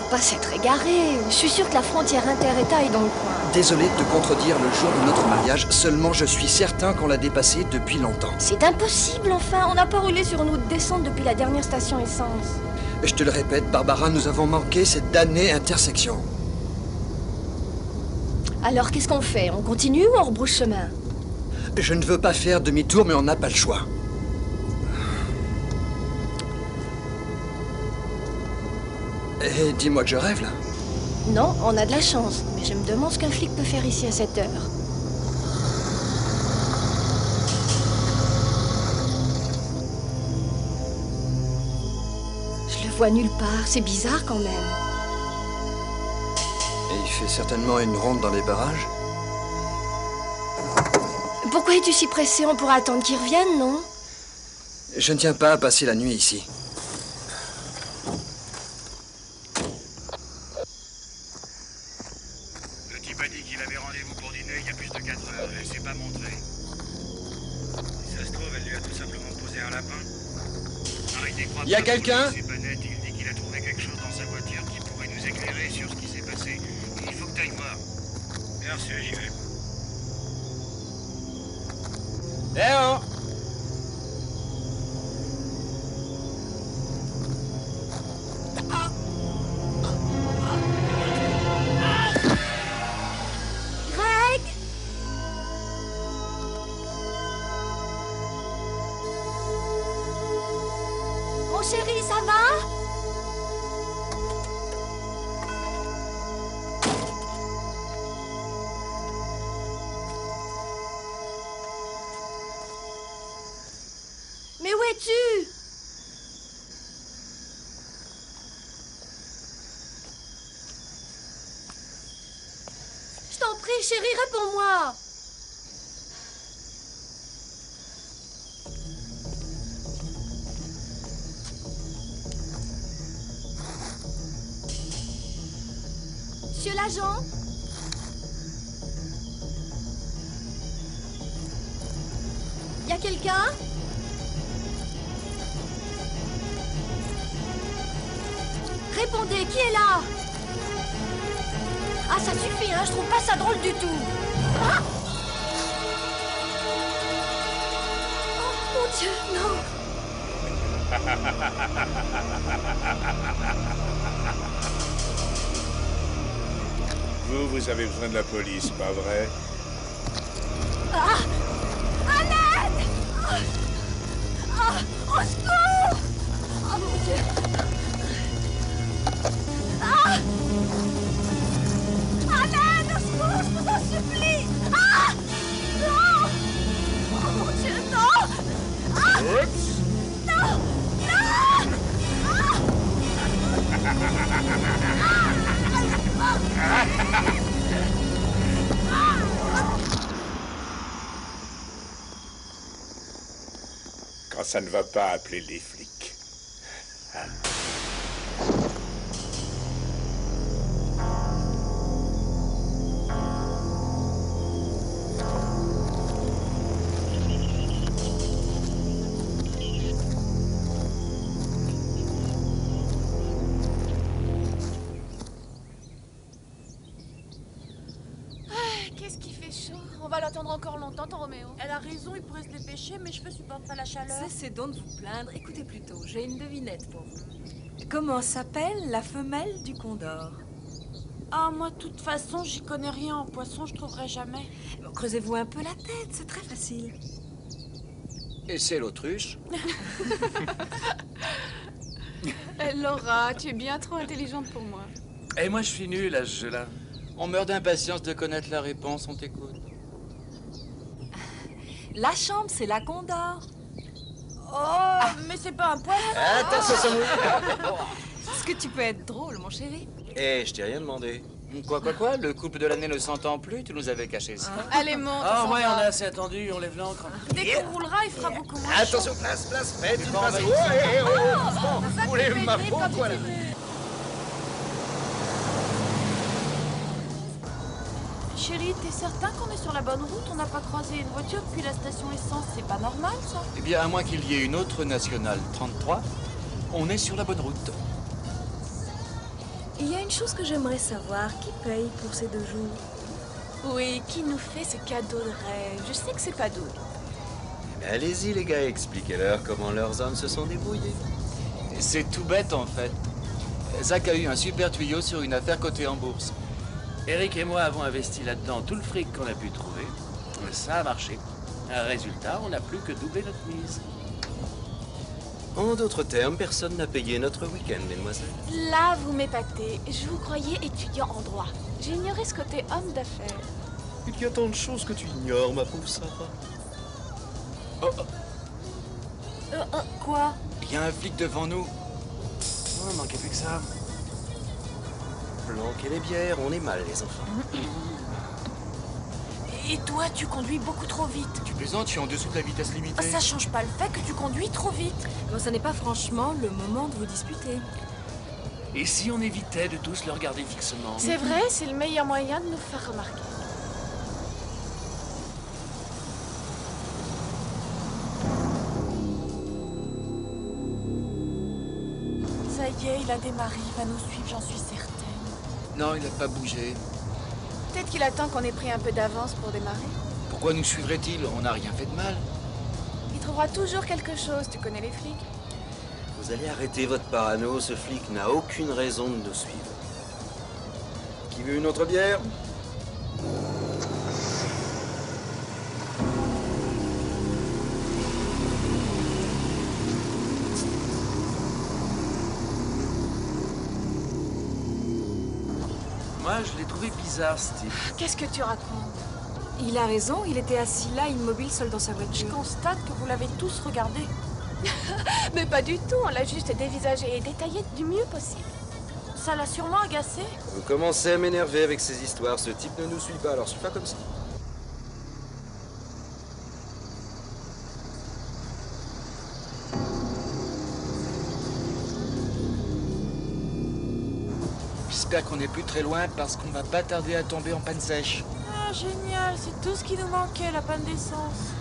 Pas s'être égaré. Je suis sûre que la frontière inter-État est dans le coin. Désolé de te contredire le jour de notre mariage, seulement je suis certain qu'on l'a dépassé depuis longtemps. C'est impossible, enfin. On n'a pas roulé sur une route descente depuis la dernière station essence. Je te le répète, Barbara, nous avons manqué cette damnée intersection. Alors, qu'est-ce qu'on fait? On continue ou on rebrousse chemin? Je ne veux pas faire demi-tour, mais on n'a pas le choix. Et dis-moi que je rêve, là. Non, on a de la chance. Mais je me demande ce qu'un flic peut faire ici à cette heure. Je le vois nulle part. C'est bizarre quand même. Et il fait certainement une ronde dans les barrages. Pourquoi es-tu si pressé? On pourra attendre qu'il revienne, non? Je ne tiens pas à passer la nuit ici. Le type a dit qu'il avait rendez-vous pour dîner il y a plus de 4 heures. Elle s'est pas montrée. Si ça se trouve, elle lui a tout simplement posé un lapin. Il y a quelqu'un? C'est pas net. Il dit qu'il a trouvé quelque chose dans sa voiture qui pourrait nous éclairer sur ce qui s'est passé. Il faut que tu ailles voir. Merci, j'y vais. Eh oh! Greg! Mon chéri, ça va? Mais où es-tu? Je t'en prie, chérie, réponds-moi. Monsieur l'agent? Y a quelqu'un? Répondez, qui est là? Ah, ça suffit, hein, je trouve pas ça drôle du tout. Ah! Oh, mon Dieu, non. Vous avez besoin de la police, pas vrai? Ah! À l'aide! Ah! Au secours! Oh, mon Dieu! Ah! À l'aide! Au secours, je vous en supplie! Ah! Non! Oh, mon Dieu, non! Ah! Oups! Non! Quand ça ne va pas, appeler les flics. Qu'est-ce qui fait chaud? On va l'attendre encore longtemps, ton Roméo. Elle a raison, il pourrait se dépêcher, mais je supporte pas la chaleur. Cessez donc de vous plaindre. Écoutez plutôt, j'ai une devinette pour vous. Comment s'appelle la femelle du condor? Ah, moi, de toute façon, j'y connais rien en poisson, je trouverai jamais. Bon, creusez-vous un peu la tête, c'est très facile. Et c'est l'autruche. Laura, tu es bien trop intelligente pour moi. Et moi, je suis nul à ce jeu-là. On meurt d'impatience de connaître la réponse, on t'écoute. La chambre, c'est la condor. Oh, mais c'est pas un poisson. Attention, ça mouille. Est-ce que tu peux être drôle, mon chéri? Eh, je t'ai rien demandé. Quoi? Le couple de l'année ne s'entend plus, tu nous avais caché ça. Allez, monte, Ah, on s'en ouais, va. on a assez attendu, on lève l'encre. Dès qu'on roulera, il fera beaucoup moins Attention, chaud. place, faites une bon, passe. on va Oh, ici. doucement. Vous voulez ma peau, quoi, là? Chérie, t'es certain qu'on est sur la bonne route? On n'a pas croisé une voiture depuis la station essence, c'est pas normal, ça? Eh bien, à moins qu'il y ait une autre nationale 33, on est sur la bonne route. Il y a une chose que j'aimerais savoir. Qui paye pour ces 2 jours? Oui, qui nous fait ce cadeau de rêve? Je sais que c'est pas doux. Allez-y, les gars, expliquez-leur comment leurs hommes se sont débrouillés. C'est tout bête, en fait. Zach a eu un super tuyau sur une affaire cotée en bourse. Eric et moi avons investi là-dedans tout le fric qu'on a pu trouver. Ça a marché. Résultat, on n'a plus que doublé notre mise. En d'autres termes, personne n'a payé notre week-end, mesdemoiselles. Là, vous m'épatez. Je vous croyais étudiant en droit. J'ignorais ce côté homme d'affaires. Il y a tant de choses que tu ignores, ma pauvre Sarah. Quoi? Il y a un flic devant nous. Oh, manquait plus que ça. Planquer les bières, on est mal, les enfants. Et toi, tu conduis beaucoup trop vite. Tu plaisantes, je suis en dessous de la vitesse limitée. Ça change pas le fait que tu conduis trop vite. Bon, ça n'est pas franchement le moment de vous disputer. Et si on évitait de tous le regarder fixement? C'est vrai, c'est le meilleur moyen de nous faire remarquer. Ça y est, il a démarré, il va nous suivre, j'en suis certaine. Non, il n'a pas bougé. Peut-être qu'il attend qu'on ait pris un peu d'avance pour démarrer. Pourquoi nous suivrait-il? On n'a rien fait de mal. Il trouvera toujours quelque chose, tu connais les flics. Vous allez arrêter votre parano, ce flic n'a aucune raison de nous suivre. Qui veut une autre bière? Moi, je l'ai trouvé bizarre, ce type. Qu'est-ce que tu racontes? Il a raison, il était assis là, immobile, seul dans sa Je voiture. constate que vous l'avez tous regardé. Mais pas du tout, on l'a juste dévisagé et détaillé du mieux possible. Ça l'a sûrement agacé. Vous commencez à m'énerver avec ces histoires. Ce type ne nous suit pas, alors c'est pas comme ça. J'espère qu'on n'est plus très loin parce qu'on va pas tarder à tomber en panne sèche. Ah, génial, c'est tout ce qui nous manquait, la panne d'essence.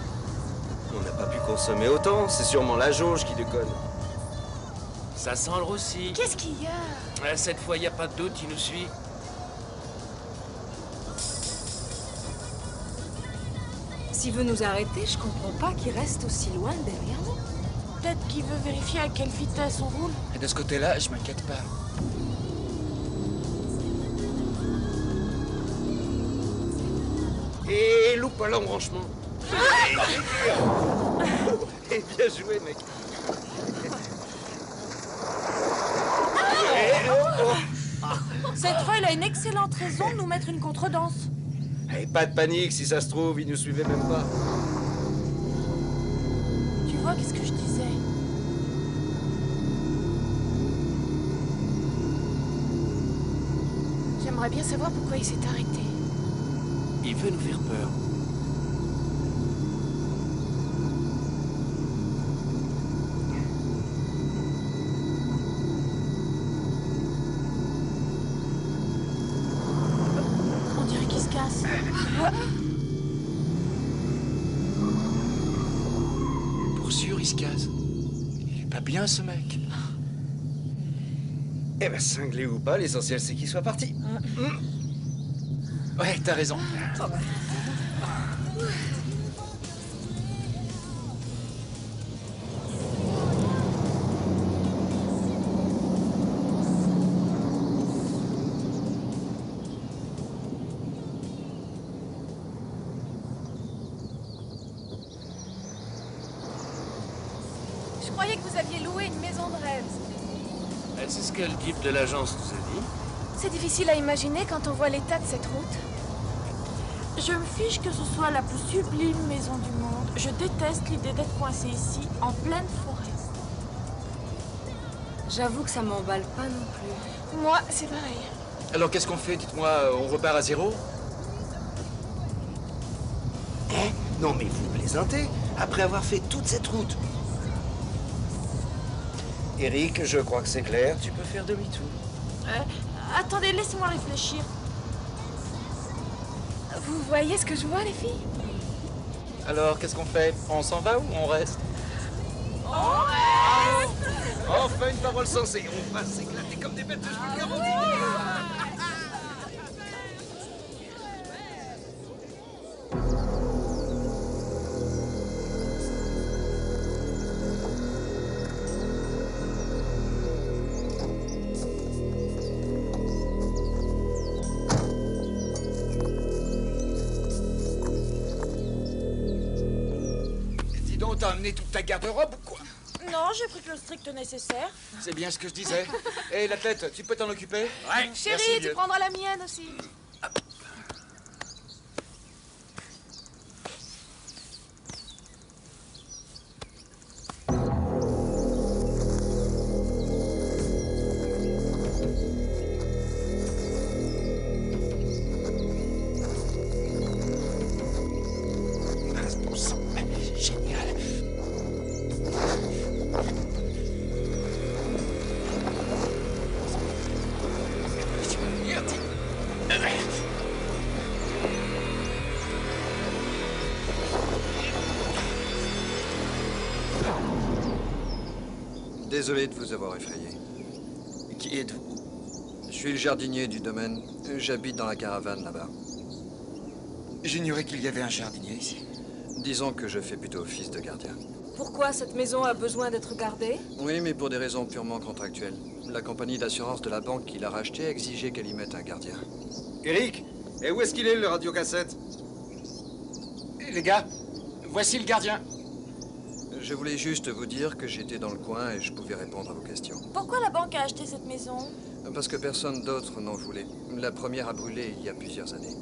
On n'a pas pu consommer autant, c'est sûrement la jauge qui déconne. Ça sent le roussi. Qu'est-ce qu'il y a? Cette fois, il n'y a pas de doute, il nous suit. S'il veut nous arrêter, je comprends pas qu'il reste aussi loin derrière nous. Peut-être qu'il veut vérifier à quelle vitesse on roule. Et de ce côté-là, je m'inquiète pas. Et loupe pas l'embranchement. Et bien joué, mec. Cette fois, il a une excellente raison de nous mettre une contredanse. Et pas de panique, si ça se trouve, il nous suivait même pas. Tu vois, qu'est-ce que je disais? J'aimerais bien savoir pourquoi il s'est arrêté. Il veut nous faire peur. On dirait qu'il se casse. Pour sûr, il se casse. Il est pas bien, ce mec. Eh ben, cinglé ou pas, l'essentiel c'est qu'il soit parti. Ouais, t'as raison. Je croyais que vous aviez loué une maison de rêve. C'est ce que le type de l'agence nous a dit. C'est difficile à imaginer quand on voit l'état de cette route. Je me fiche que ce soit la plus sublime maison du monde. Je déteste l'idée d'être coincé ici, en pleine forêt. J'avoue que ça m'emballe pas non plus. Moi, c'est pareil. Alors, qu'est-ce qu'on fait? Dites-moi, on repart à zéro? Eh? Non mais vous plaisantez, après avoir fait toute cette route. Eric, je crois que c'est clair, tu peux faire demi-tour. Attendez, laissez-moi réfléchir. Vous voyez ce que je vois, les filles? Alors, qu'est-ce qu'on fait? On s'en va ou on reste? Enfin une parole sensée, on va s'éclater comme des bêtes de cheveux garantis. Dis donc, t'as amené toute ta garde-robe ou quoi? Non, j'ai pris que le strict nécessaire. C'est bien ce que je disais. Hé, l'athlète, tu peux t'en occuper? Ouais. Chérie, tu prendras la mienne aussi. Génial. Désolé de vous avoir effrayé. Qui êtes-vous? Je suis le jardinier du domaine. J'habite dans la caravane là-bas. J'ignorais qu'il y avait un jardinier ici. Disons que je fais plutôt office de gardien. Pourquoi cette maison a besoin d'être gardée? Oui, mais pour des raisons purement contractuelles. La compagnie d'assurance de la banque qui l'a racheté a exigé qu'elle y mette un gardien. Eric, et où est-ce qu'il est le radiocassette? Les gars, voici le gardien. Je voulais juste vous dire que j'étais dans le coin et je pouvais répondre à vos questions. Pourquoi la banque a acheté cette maison? Parce que personne d'autre n'en voulait. La première a brûlé il y a plusieurs années.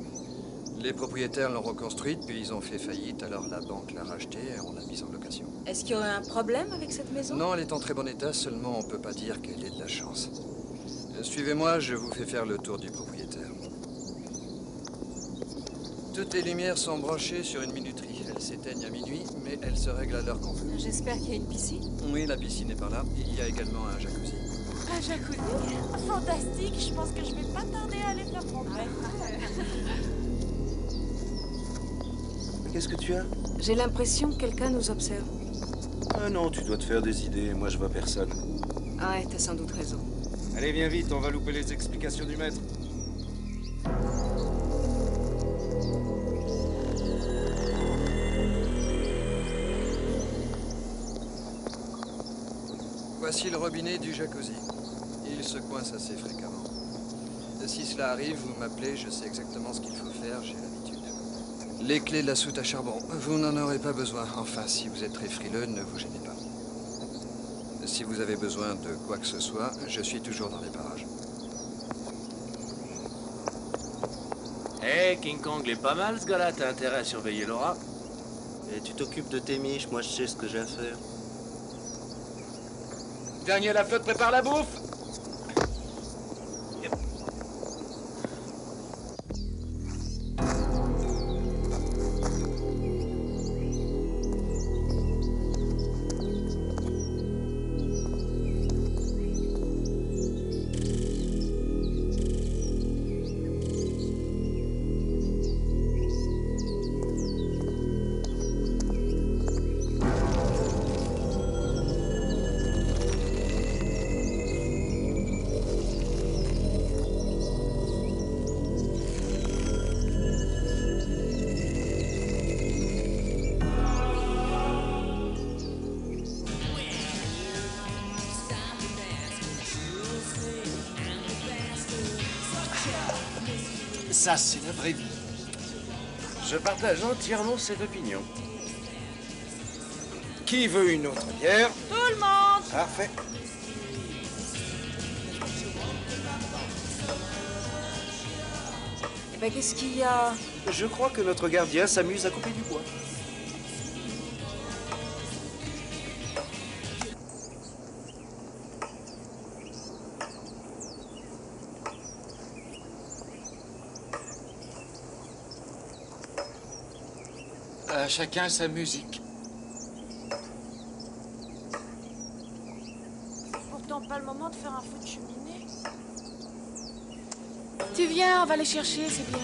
Les propriétaires l'ont reconstruite, puis ils ont fait faillite, alors la banque l'a rachetée et on l'a mise en location. Est-ce qu'il y aurait un problème avec cette maison? Non, elle est en très bon état, seulement on peut pas dire qu'elle ait de la chance. Suivez-moi, je vous fais faire le tour du propriétaire. Toutes les lumières sont branchées sur une minuterie. Elles s'éteignent à minuit, mais elles se règlent à l'heure qu'on veut. J'espère qu'il y a une piscine. Oui, la piscine est par là. Il y a également un jacuzzi. Un jacuzzi? Fantastique, je pense que je vais pas tarder à aller faire mon bain. Qu'est-ce que tu as? J'ai l'impression que quelqu'un nous observe. Ah non, tu dois te faire des idées, moi je vois personne. Ouais, t'as sans doute raison. Allez, viens vite, on va louper les explications du maître. Voici le robinet du jacuzzi. Il se coince assez fréquemment. Si cela arrive, vous m'appelez, je sais exactement ce qu'il faut faire, j'ai l'habitude. Les clés de la soute à charbon, vous n'en aurez pas besoin. Enfin, si vous êtes très frileux, ne vous gênez pas. Si vous avez besoin de quoi que ce soit, je suis toujours dans les parages. Hé, King Kong, il est pas mal ce gars-là, t'as intérêt à surveiller Laura. Et tu t'occupes de tes miches, moi je sais ce que j'ai à faire. Dernier, la flotte prépare la bouffe. Ça, c'est la vraie vie. Je partage entièrement cette opinion. Qui veut une autre bière? Tout le monde! Parfait. Eh ben, qu'est-ce qu'il y a? Je crois que notre gardien s'amuse à couper du bois. Chacun sa musique. Pourtant pas le moment de faire un feu de cheminée. Tu viens, on va les chercher, c'est bien.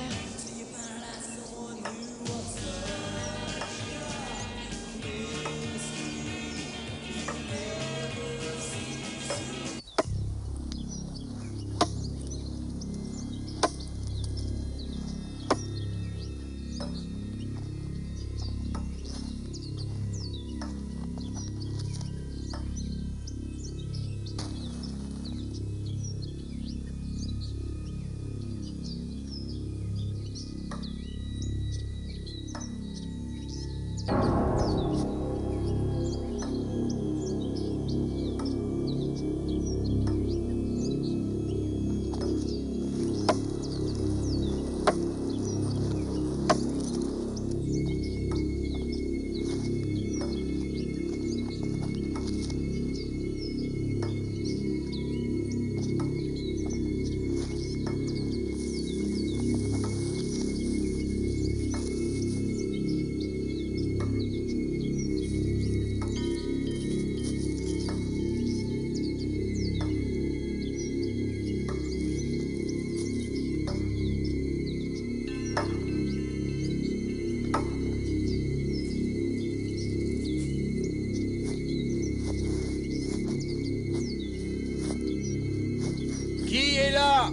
Qui est là?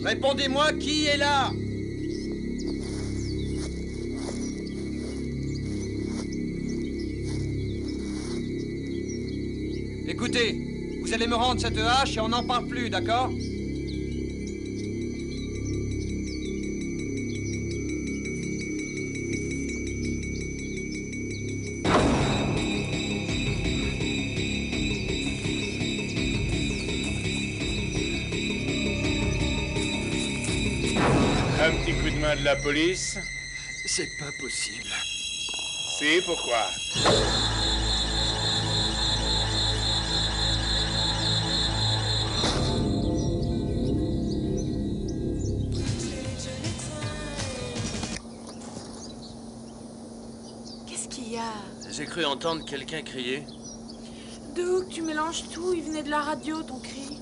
Répondez-moi, qui est là? Écoutez, vous allez me rendre cette hache et on n'en parle plus, d'accord? Un petit coup de main de la police? C'est pas possible. Si, pourquoi? Qu'est-ce qu'il y a? J'ai cru entendre quelqu'un crier. Doug, tu mélanges tout, il venait de la radio, ton cri.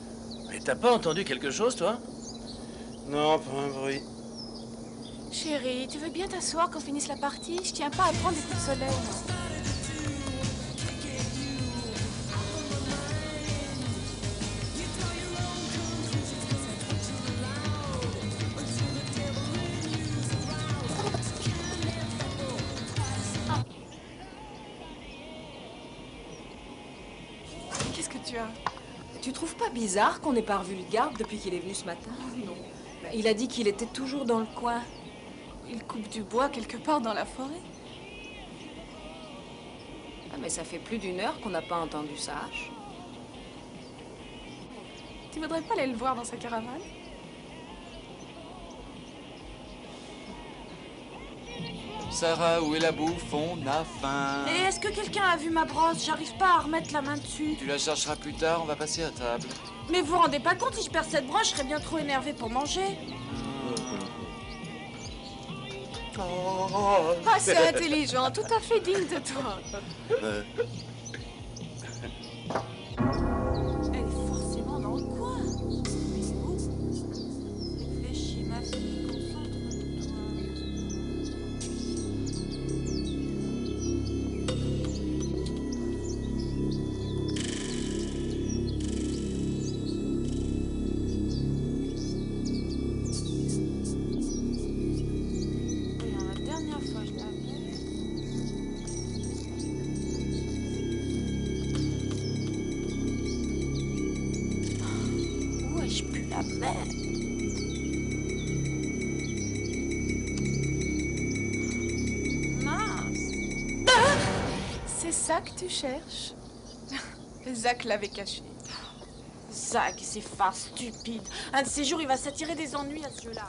Mais t'as pas entendu quelque chose, toi? Non, pas un bruit. Chérie, tu veux bien t'asseoir qu'on finisse la partie? Je tiens pas à prendre des coups de soleil. tu as? Tu trouves pas bizarre qu'on n'ait pas revu le garde depuis qu'il est venu ce matin? Non. Il a dit qu'il était toujours dans le coin. Il coupe du bois quelque part dans la forêt. Ah, mais ça fait plus d'une heure qu'on n'a pas entendu sa hache. Tu voudrais pas aller le voir dans sa caravane? Sarah, où est la bouffe? On a faim. Et est-ce que quelqu'un a vu ma brosse? J'arrive pas à remettre la main dessus. Tu la chercheras plus tard, on va passer à table. Mais vous vous rendez pas compte, si je perds cette broche, je serais bien trop énervée pour manger. Ah, c'est intelligent, tout à fait digne de toi. Elle est forcément dans le coin. Mais où? Réfléchis, ma fille, concentre-toi. Regarde, la dernière fois, je l'avais. Ouais, je pue la merde. Mince. C'est ça que tu cherches? Zach l'avait caché. Zach, c'est phare stupide. Un de ces jours, il va s'attirer des ennuis à ce jeu-là.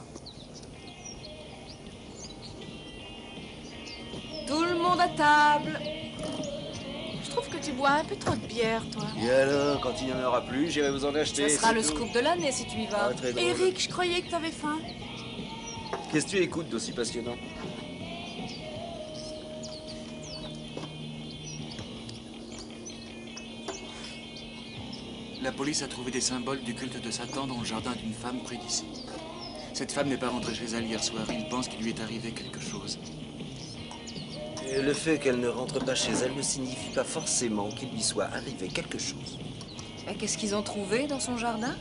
Tout le monde à table. Je trouve que tu bois un peu trop de bière, toi. Et alors, quand il n'y en aura plus, j'irai vous en acheter. Ça sera c'est le tout. scoop de l'année si tu y vas. Ah, très drôle. Eric, je croyais que t'avais faim. Qu'est-ce que tu écoutes d'aussi passionnant? La police a trouvé des symboles du culte de Satan dans le jardin d'une femme près d'ici. Cette femme n'est pas rentrée chez elle hier soir. Il pense qu'il lui est arrivé quelque chose. Et le fait qu'elle ne rentre pas chez elle ne signifie pas forcément qu'il lui soit arrivé quelque chose. Et qu'est-ce qu'ils ont trouvé dans son jardin?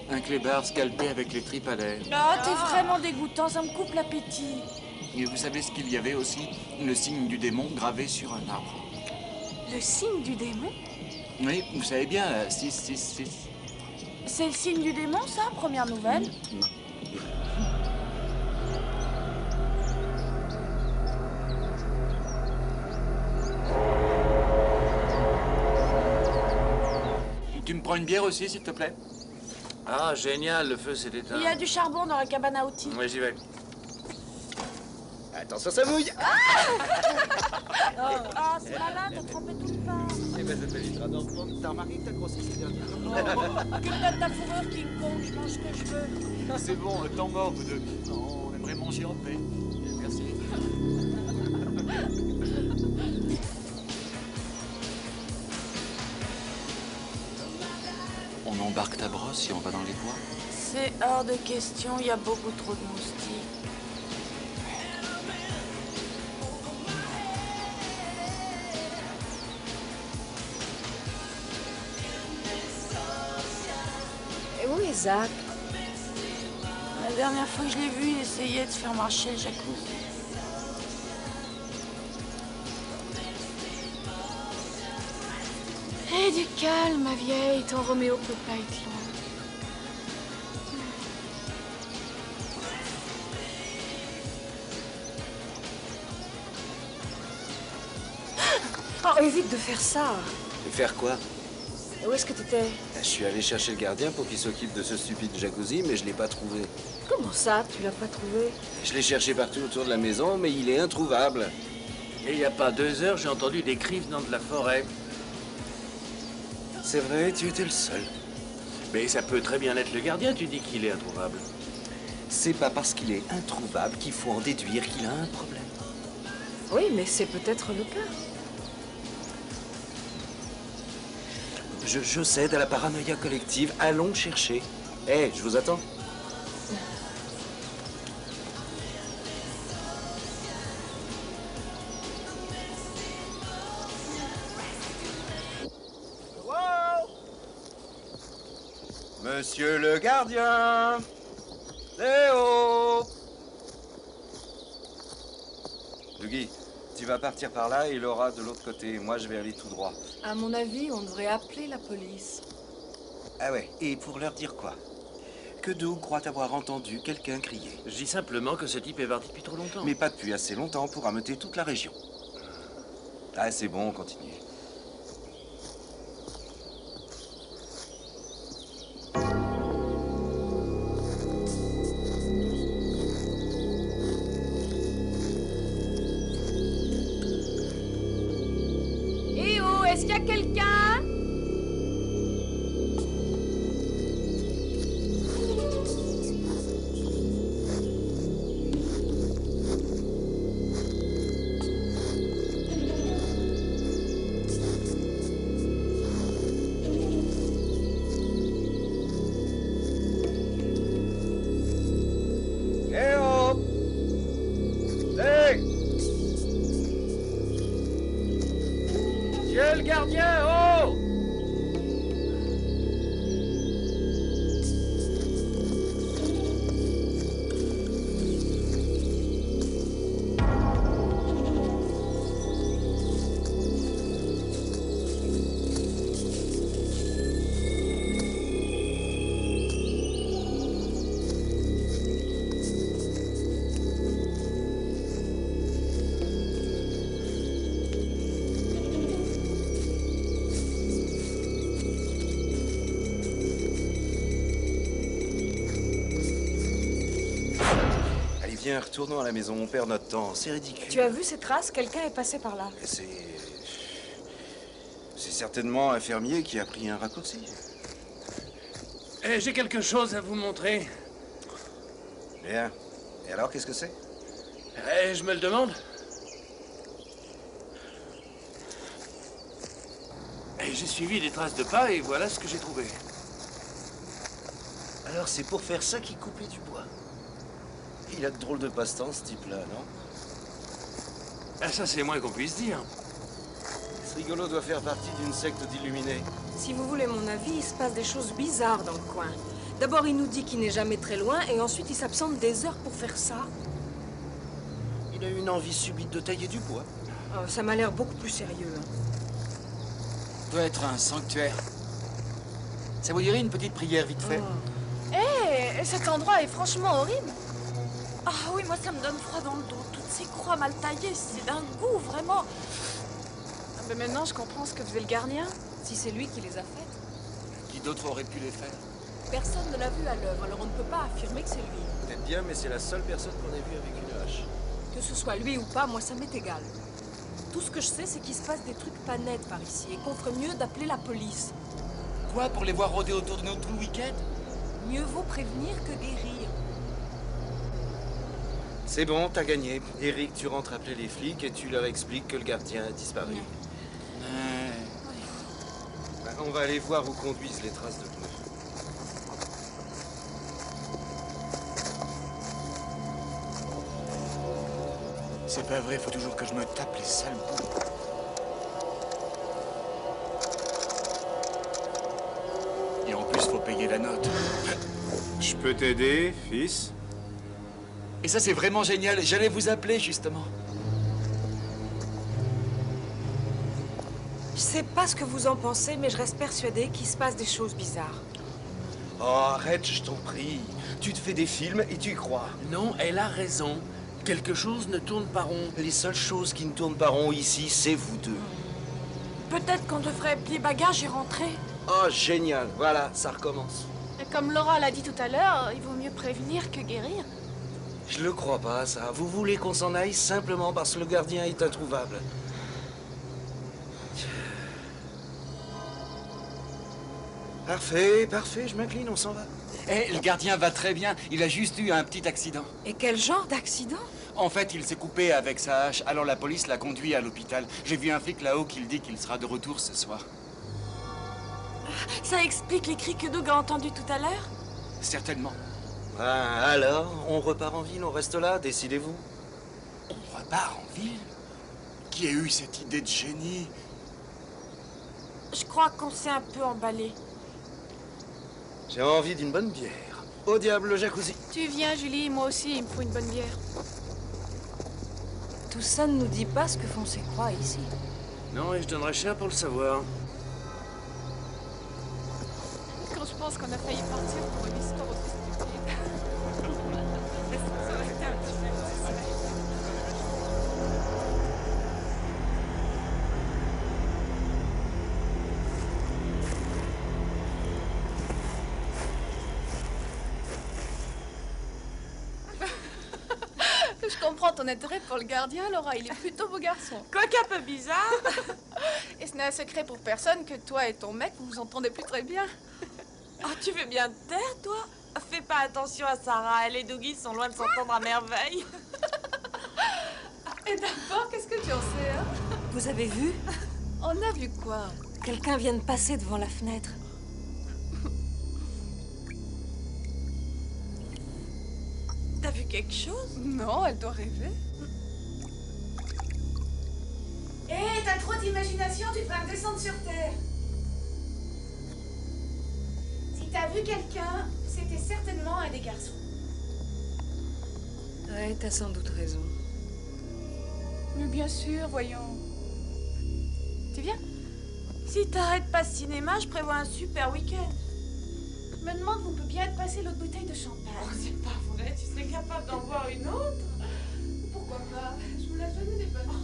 Un clébard scalpé avec les tripes à l'air. Ah, t'es vraiment dégoûtant, ça me coupe l'appétit. Et vous savez ce qu'il y avait aussi? Le signe du démon gravé sur un arbre. Le signe du démon? Oui, vous savez bien, 666. C'est le signe du démon, ça? Première nouvelle. Tu me prends une bière aussi, s'il te plaît? Ah, génial, le feu s'est éteint. Il y a du charbon dans la cabane à outils. Oui, j'y vais. Attention, ça mouille. Ah, c'est malin, t'as trempé tout le pain. Eh ben, ça t'évitera d'en prendre. T'as remarqué que t'as grossi ces derniers temps? Que me donne ta fourrure, King Kong, je mange ce que je veux. C'est bon, temps mort, vous deux. On aimerait manger en paix. Merci. On embarque ta brosse et on va dans les bois? C'est hors de question, il y a beaucoup trop de moustiques. Et où est Zach? La dernière fois que je l'ai vu, il essayait de faire marcher le jacuzzi. Aie du calme, ma vieille, ton Roméo peut pas être loin. Oh, évite de faire ça. Et faire quoi? Où est-ce que t'étais? Je suis allé chercher le gardien pour qu'il s'occupe de ce stupide jacuzzi, mais je l'ai pas trouvé. Comment ça, tu l'as pas trouvé? Je l'ai cherché partout autour de la maison, mais il est introuvable. Et il n'y a pas 2 heures, j'ai entendu des cris venant de la forêt. C'est vrai, tu étais le seul. Mais ça peut très bien être le gardien, tu dis qu'il est introuvable. C'est pas parce qu'il est introuvable qu'il faut en déduire qu'il a un problème. Oui, mais c'est peut-être le cas. Je cède à la paranoïa collective. Allons chercher. Hé, je vous attends. Monsieur le gardien! Léo! Dougie, Tu vas partir par là et Laura de l'autre côté. Moi, je vais aller tout droit. À mon avis, on devrait appeler la police. Ah ouais, et pour leur dire quoi? Que Doug croit avoir entendu quelqu'un crier. Je dis simplement que ce type est parti depuis trop longtemps. Mais pas depuis assez longtemps pour ameuter toute la région. Ah, c'est bon, on continue. Eh oh, est-ce qu'il y a quelqu'un? Eh oh! Hey! Monsieur le gardien, oh! Allez, viens, retournons à la maison, on perd notre temps, c'est ridicule. Tu as vu ces traces? Quelqu'un est passé par là. C'est certainement un fermier qui a pris un raccourci. Eh, j'ai quelque chose à vous montrer. Bien. Et alors, qu'est-ce que c'est? Eh, je me le demande. Et j'ai suivi des traces de pas et voilà ce que j'ai trouvé. Alors, c'est pour faire ça qu'il coupait du bois. Il a de drôles de passe-temps, ce type-là, non? Ah, ça, c'est le moins qu'on puisse dire. Ce rigolo doit faire partie d'une secte d'illuminés. Si vous voulez mon avis, il se passe des choses bizarres dans le coin. D'abord, il nous dit qu'il n'est jamais très loin, et ensuite, il s'absente des heures pour faire ça. Il a eu une envie subite de tailler du bois. Ça m'a l'air beaucoup plus sérieux. Hein. Doit être un sanctuaire. Ça vous dirait une petite prière vite fait? Hé, cet endroit est franchement horrible. Ah oui, moi ça me donne froid dans le dos. Toutes ces croix mal taillées, c'est d'un goût, vraiment. Ah, mais maintenant, je comprends ce que faisait le gardien. Si c'est lui qui les a faites. Qui d'autre aurait pu les faire? Personne ne l'a vu à l'œuvre, alors on ne peut pas affirmer que c'est lui. Peut-être bien, mais c'est la seule personne qu'on ait vue avec une hache. Que ce soit lui ou pas, moi ça m'est égal. Tout ce que je sais, c'est qu'il se passe des trucs pas nets par ici, et qu'on ferait mieux d'appeler la police. Quoi, pour les voir rôder autour de nous tout le week-end? Mieux vaut prévenir que guérir. C'est bon, t'as gagné. Eric, tu rentres appeler les flics et tu leur expliques que le gardien a disparu. Bah, on va aller voir où conduisent les traces de pneus. C'est pas vrai, faut toujours que je me tape les sales boules. Et en plus, faut payer la note. Je peux t'aider, fils? Et ça, c'est vraiment génial. J'allais vous appeler, justement. Je sais pas ce que vous en pensez, mais je reste persuadée qu'il se passe des choses bizarres. Oh, arrête, je t'en prie. Tu te fais des films et tu y crois. Non, elle a raison. Quelque chose ne tourne pas rond. Les seules choses qui ne tournent pas rond ici, c'est vous deux. Peut-être qu'on devrait plier bagages et rentrer. Oh, génial. Voilà, ça recommence. Et comme Laura l'a dit tout à l'heure, il vaut mieux prévenir que guérir. Je le crois pas, ça. Vous voulez qu'on s'en aille simplement parce que le gardien est introuvable. Parfait, parfait, je m'incline, on s'en va. Eh, le gardien va très bien. Il a juste eu un petit accident. Et quel genre d'accident? En fait, il s'est coupé avec sa hache, alors la police l'a conduit à l'hôpital. J'ai vu un flic là-haut qui dit qu'il sera de retour ce soir. Ça explique les cris que Doug a entendus tout à l'heure? Certainement. Ah, alors, on repart en ville, on reste là, décidez-vous. On repart en ville? Qui a eu cette idée de génie? Je crois qu'on s'est un peu emballé. J'ai envie d'une bonne bière. Au diable le jacuzzi. Tu viens, Julie, moi aussi, il me faut une bonne bière. Tout ça ne nous dit pas ce que font ces croix ici. Non, et je donnerais cher pour le savoir. Quand je pense qu'on a failli partir pour une histoire aussi stupide. Ça aurait été un petit peu. Je comprends ton intérêt pour le gardien, Laura. Il est plutôt beau garçon. Quoique un peu bizarre. Et ce n'est un secret pour personne que toi et ton mec, vous vous entendez plus très bien. Oh, tu veux bien te taire, toi? Fais pas attention à Sarah. Elle et Dougie sont loin de s'entendre à merveille. Et d'abord, qu'est-ce que tu en sais, hein? Vous avez vu? On a vu quoi? Quelqu'un vient de passer devant la fenêtre. T'as vu quelque chose? Non, elle doit rêver. Hé, t'as trop d'imagination, tu devrais redescendre sur Terre. Si t'as vu quelqu'un, c'était certainement un des garçons. Ouais, t'as sans doute raison. Mais bien sûr, voyons. Tu viens? Si t'arrêtes pas ce cinéma, je prévois un super week-end. Je me demande où peut bien être passée l'autre bouteille de champagne. Oh, c'est pas vrai, tu serais capable d'en boire une autre? Pourquoi pas? Je me lave jamais des bonnes choses.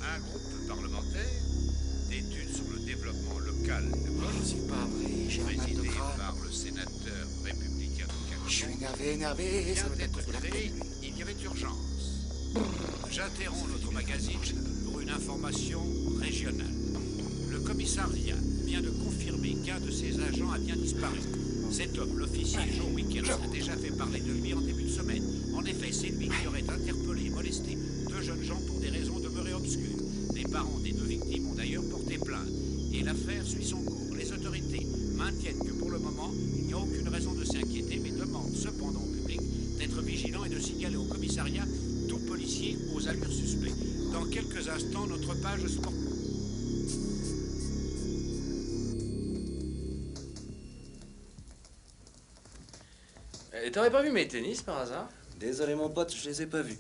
Un groupe parlementaire d'études sur le développement local de Paul, C'est pas vrai, j'ai un mal de présidé crâne. par le sénateur républicain de Je suis Canton, énervé, ça vient va être d'être la créé. Il y avait urgence. J'interromps notre magazine pour une information régionale. Le commissariat vient de confirmer qu'un de ses agents a bien disparu. Cet homme, l'officier Joe Wickens, a déjà fait parler de lui en début de semaine. En effet, c'est lui qui aurait interpellé et molesté deux jeunes gens pour des raisons demeurées obscures. Les parents des deux victimes ont d'ailleurs porté plainte. Et l'affaire suit son cours. Les autorités maintiennent que pour le moment, il n'y a aucune raison de s'inquiéter, mais demandent cependant au public d'être vigilant et de signaler au commissariat tout policier aux allures suspectes. Dans quelques instants, notre page sport... Et t'aurais pas vu mes tennis par hasard? Désolé mon pote, je les ai pas vus.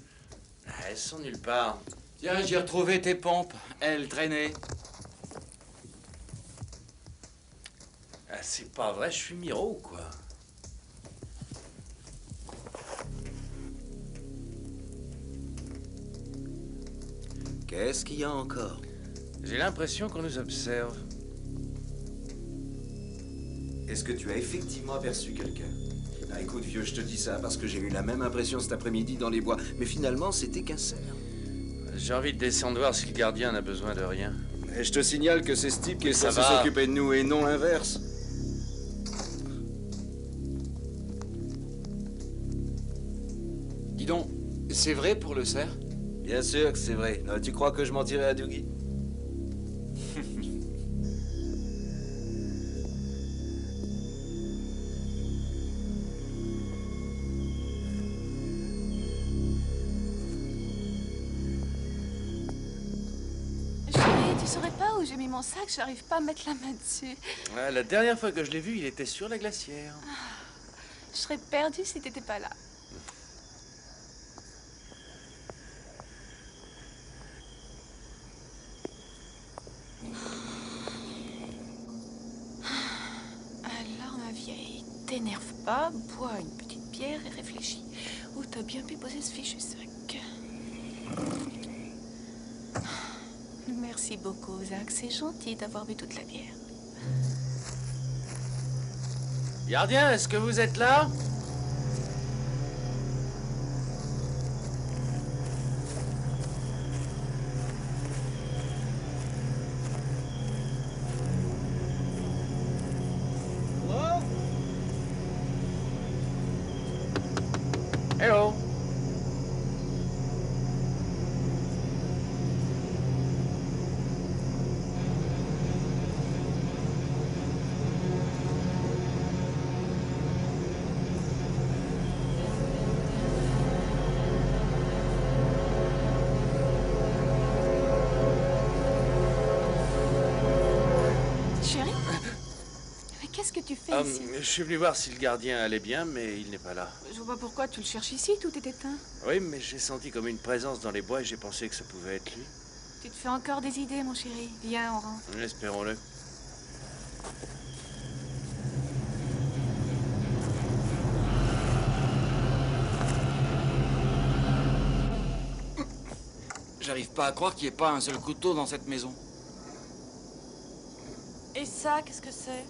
Ah, elles sont nulle part. Tiens, j'ai retrouvé tes pompes. Elles traînaient. Ah, c'est pas vrai, je suis Miro ou quoi? Qu'est-ce qu'il y a encore? J'ai l'impression qu'on nous observe. Est-ce que tu as effectivement aperçu quelqu'un? Ah, écoute, vieux, je te dis ça parce que j'ai eu la même impression cet après-midi dans les bois. Mais finalement, c'était qu'un cerf. J'ai envie de descendre voir si le gardien n'a besoin de rien. Et je te signale que c'est ce type qui est Ça censé va. s'occuper de nous et non l'inverse. Dis donc, c'est vrai pour le cerf? Bien sûr que c'est vrai. Tu crois que je mentirais à Dougie? Chérie, tu saurais pas où j'ai mis mon sac? J'arrive pas à mettre la main dessus. Ouais, la dernière fois que je l'ai vu, il était sur la glacière. Je serais perdue si t'étais pas là. Alors, ma vieille, t'énerve pas, bois une petite bière et réfléchis. Où t'as bien pu poser ce fichu sac? Merci beaucoup, Zach. C'est gentil d'avoir bu toute la bière. Gardien, est-ce que vous êtes là? Hello. Qu'est-ce que tu fais ici? Je suis venu voir si le gardien allait bien, mais il n'est pas là. Je vois pas pourquoi tu le cherches ici, tout est éteint. Oui, mais j'ai senti comme une présence dans les bois et j'ai pensé que ça pouvait être lui. Tu te fais encore des idées, mon chéri. Viens, on rentre. Espérons-le. J'arrive pas à croire qu'il n'y ait pas un seul couteau dans cette maison. Et ça, qu'est-ce que c'est?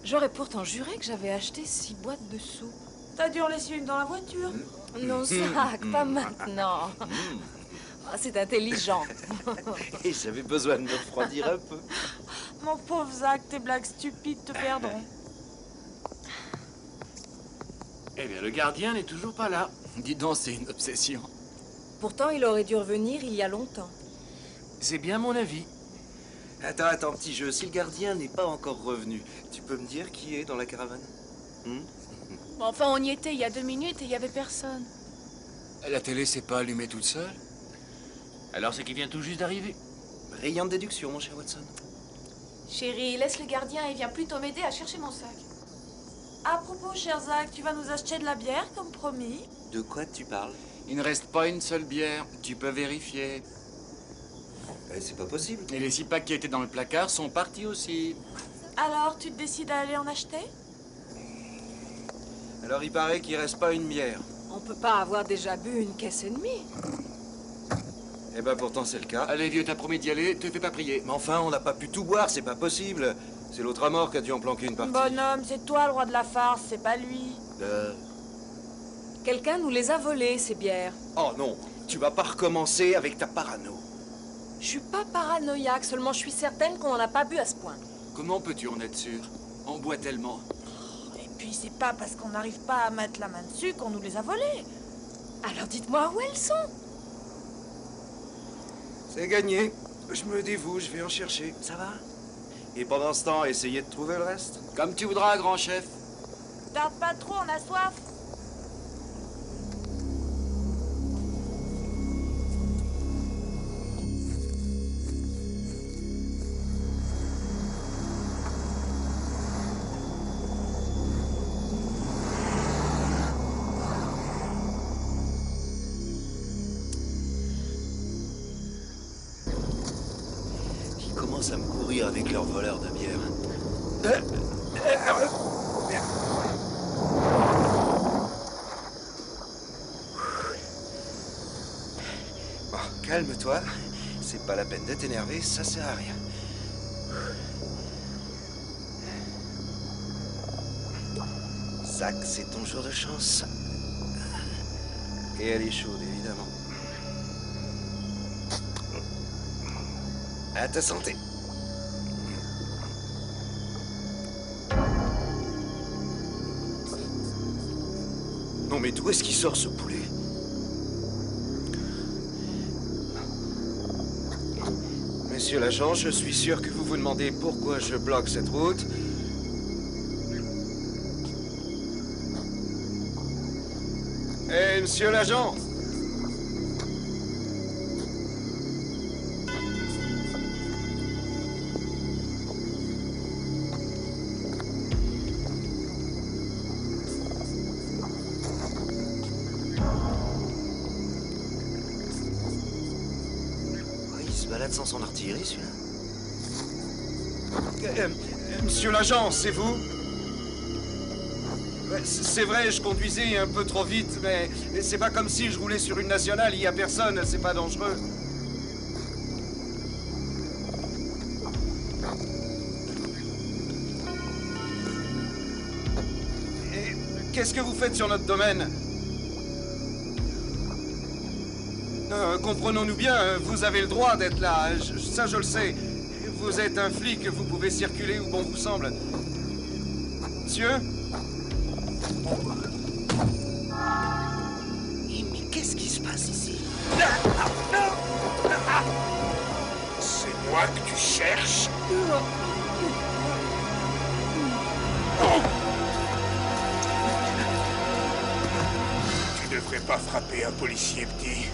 J'aurais pourtant juré que j'avais acheté 6 boîtes de soupe. T'as dû en laisser une dans la voiture? Non, Zach, pas maintenant. Ah, c'est intelligent. Et j'avais besoin de me refroidir un peu. Mon pauvre Zach, tes blagues stupides te perdront. Eh bien, le gardien n'est toujours pas là. Dis donc, c'est une obsession. Pourtant, il aurait dû revenir il y a longtemps. C'est bien mon avis. Attends, petit jeu. Si le gardien n'est pas encore revenu, tu peux me dire qui est dans la caravane? Bon, enfin, on y était il y a 2 minutes et il y avait personne. La télé s'est pas allumée toute seule? Alors c'est qu'il vient tout juste d'arriver. Brillante déduction, mon cher Watson. Chérie, laisse le gardien et viens plutôt m'aider à chercher mon sac. À propos, cher Zach, tu vas nous acheter de la bière, comme promis? De quoi tu parles? Il ne reste pas une seule bière. Tu peux vérifier. C'est pas possible. Et les 6 packs qui étaient dans le placard sont partis aussi. Alors, tu te décides à aller en acheter? Alors, il paraît qu'il reste pas une bière. On peut pas avoir déjà bu une caisse et demie. Eh ben, pourtant, c'est le cas. Allez, vieux, t'as promis d'y aller, te fais pas prier. Mais enfin, on n'a pas pu tout boire, c'est pas possible. C'est l'autre à mort qui a dû en planquer une partie. Bonhomme, c'est toi le roi de la farce, c'est pas lui. Quelqu'un nous les a volées, ces bières. Oh non, tu vas pas recommencer avec ta parano. Je suis pas paranoïaque, seulement je suis certaine qu'on en a pas bu à ce point. Comment peux-tu en être sûr? On boit tellement. Et puis, c'est pas parce qu'on n'arrive pas à mettre la main dessus qu'on nous les a volées. Alors dites-moi où elles sont. C'est gagné. Je me dévoue, je vais en chercher. Ça va? Et pendant ce temps, essayez de trouver le reste. Comme tu voudras, grand chef. Tarde pas trop, on a soif. Ils commencent à me courir avec leurs voleurs de bière. Bon, calme-toi. C'est pas la peine d'être énervé, ça sert à rien. Zach, c'est ton jour de chance. Et elle est chaude, évidemment. À ta santé. Non mais d'où est-ce qu'il sort ce poulet? Monsieur l'agent, je suis sûr que vous vous demandez pourquoi je bloque cette route. Monsieur l'agent! Il se balade sans son artillerie, celui-là. Monsieur l'agent, c'est vous? C'est vrai, je conduisais un peu trop vite, mais c'est pas comme si je roulais sur une nationale, il y a personne, c'est pas dangereux. Et qu'est-ce que vous faites sur notre domaine? Comprenons-nous bien, vous avez le droit d'être là, ça je le sais. Vous êtes un flic, vous pouvez circuler où bon vous semble. Monsieur? Mais qu'est-ce qui se passe ici? C'est moi que tu cherches? Tu devrais pas frapper un policier, petit.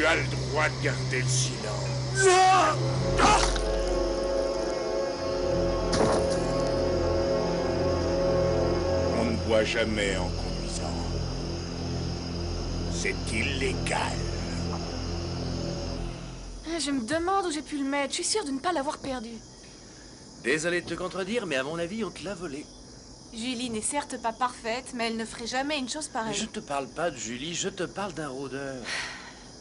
Tu as le droit de garder le silence. On ne boit jamais en conduisant. C'est illégal. Je me demande où j'ai pu le mettre. Je suis sûre de ne pas l'avoir perdu. Désolé de te contredire, mais à mon avis, on te l'a volé. Julie n'est certes pas parfaite, mais elle ne ferait jamais une chose pareille. Je te parle pas de Julie, je te parle d'un rôdeur.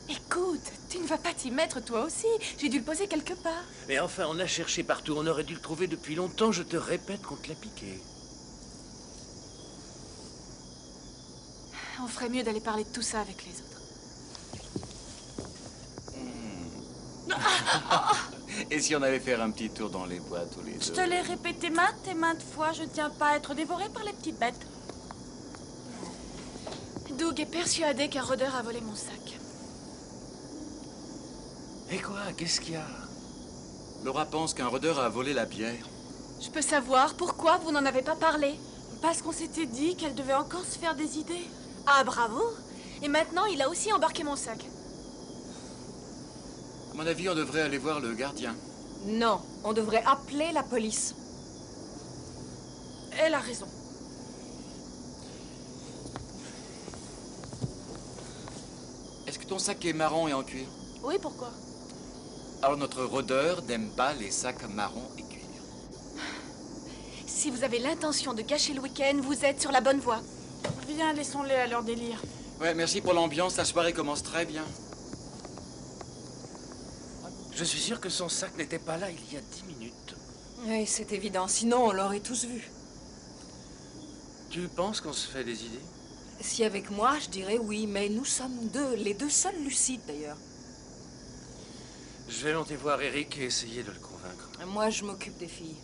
Écoute, tu ne vas pas t'y mettre toi aussi. J'ai dû le poser quelque part. Mais enfin, on a cherché partout, on aurait dû le trouver depuis longtemps, je te répète qu'on te l'a piqué. On ferait mieux d'aller parler de tout ça avec les autres. Et si on allait faire un petit tour dans les bois tous les deux? Je te l'ai répété maintes et maintes fois, je tiens pas à être dévorée par les petites bêtes. Doug est persuadé qu'un rôdeur a volé mon sac. Et quoi? Qu'est-ce qu'il y a? Laura pense qu'un rôdeur a volé la bière. Je peux savoir pourquoi vous n'en avez pas parlé? Parce qu'on s'était dit qu'elle devait encore se faire des idées. Ah, bravo! Et maintenant, il a aussi embarqué mon sac. À mon avis, on devrait aller voir le gardien. Non, on devrait appeler la police. Elle a raison. Est-ce que ton sac est marron et en cuir? Oui, pourquoi? Alors notre rôdeur n'aime pas les sacs marron et cuir. Si vous avez l'intention de gâcher le week-end, vous êtes sur la bonne voie. Viens, laissons-les à leur délire. Ouais, merci pour l'ambiance, la soirée commence très bien. Je suis sûr que son sac n'était pas là il y a 10 minutes. Oui, c'est évident, sinon on l'aurait tous vu. Tu penses qu'on se fait des idées? Si avec moi, je dirais oui, mais nous sommes deux, les deux seuls lucides d'ailleurs. Je vais monter voir Eric et essayer de le convaincre. Moi, je m'occupe des filles.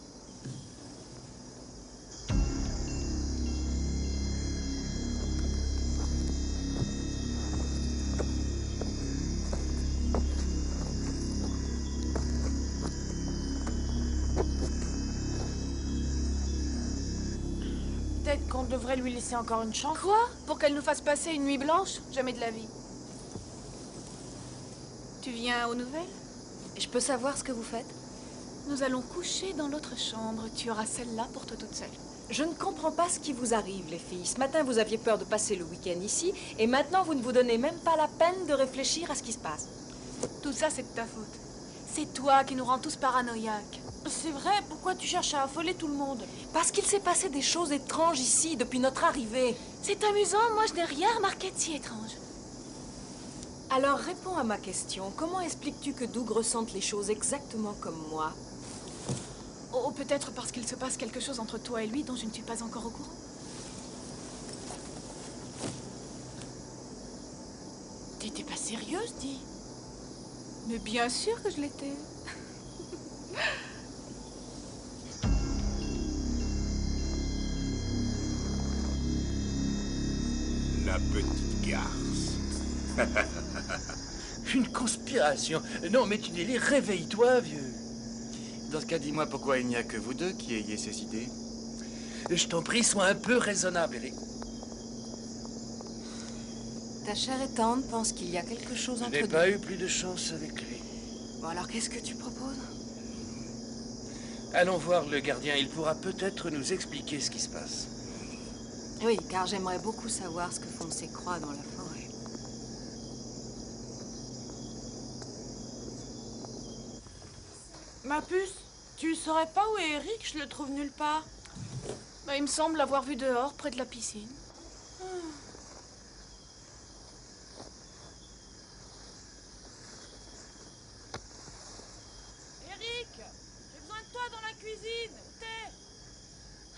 Peut-être qu'on devrait lui laisser encore une chance. Quoi? Pour qu'elle nous fasse passer une nuit blanche? Jamais de la vie. Tu viens aux nouvelles? Je peux savoir ce que vous faites? Nous allons coucher dans l'autre chambre. Tu auras celle-là pour toi toute seule. Je ne comprends pas ce qui vous arrive, les filles. Ce matin, vous aviez peur de passer le week-end ici, et maintenant, vous ne vous donnez même pas la peine de réfléchir à ce qui se passe. Tout ça, c'est de ta faute. C'est toi qui nous rends tous paranoïaques. C'est vrai, pourquoi tu cherches à affoler tout le monde? Parce qu'il s'est passé des choses étranges ici depuis notre arrivée. C'est amusant, moi je n'ai rien remarqué de si étrange. Alors réponds à ma question. Comment expliques-tu que Doug ressente les choses exactement comme moi? Oh, peut-être parce qu'il se passe quelque chose entre toi et lui dont je ne suis pas encore au courant. T'étais pas sérieuse, dis? Mais bien sûr que je l'étais. La petite garce. Une conspiration? Non, mais tu délires, réveille-toi, vieux. Dans ce cas, dis-moi pourquoi il n'y a que vous deux qui ayez ces idées. Je t'en prie, sois un peu raisonnable, Eric. Ta chère et tendre pense qu'il y a quelque chose entre Je n'ai nous. pas eu plus de chance avec lui. Bon, alors qu'est-ce que tu proposes? Allons voir le gardien, il pourra peut-être nous expliquer ce qui se passe. Oui, car j'aimerais beaucoup savoir ce que font ces croix dans la forêt. Ma puce, tu saurais pas où est Eric? Je le trouve nulle part. Bah, il me semble l'avoir vu dehors, près de la piscine. Eric, j'ai besoin de toi dans la cuisine. Où t'es?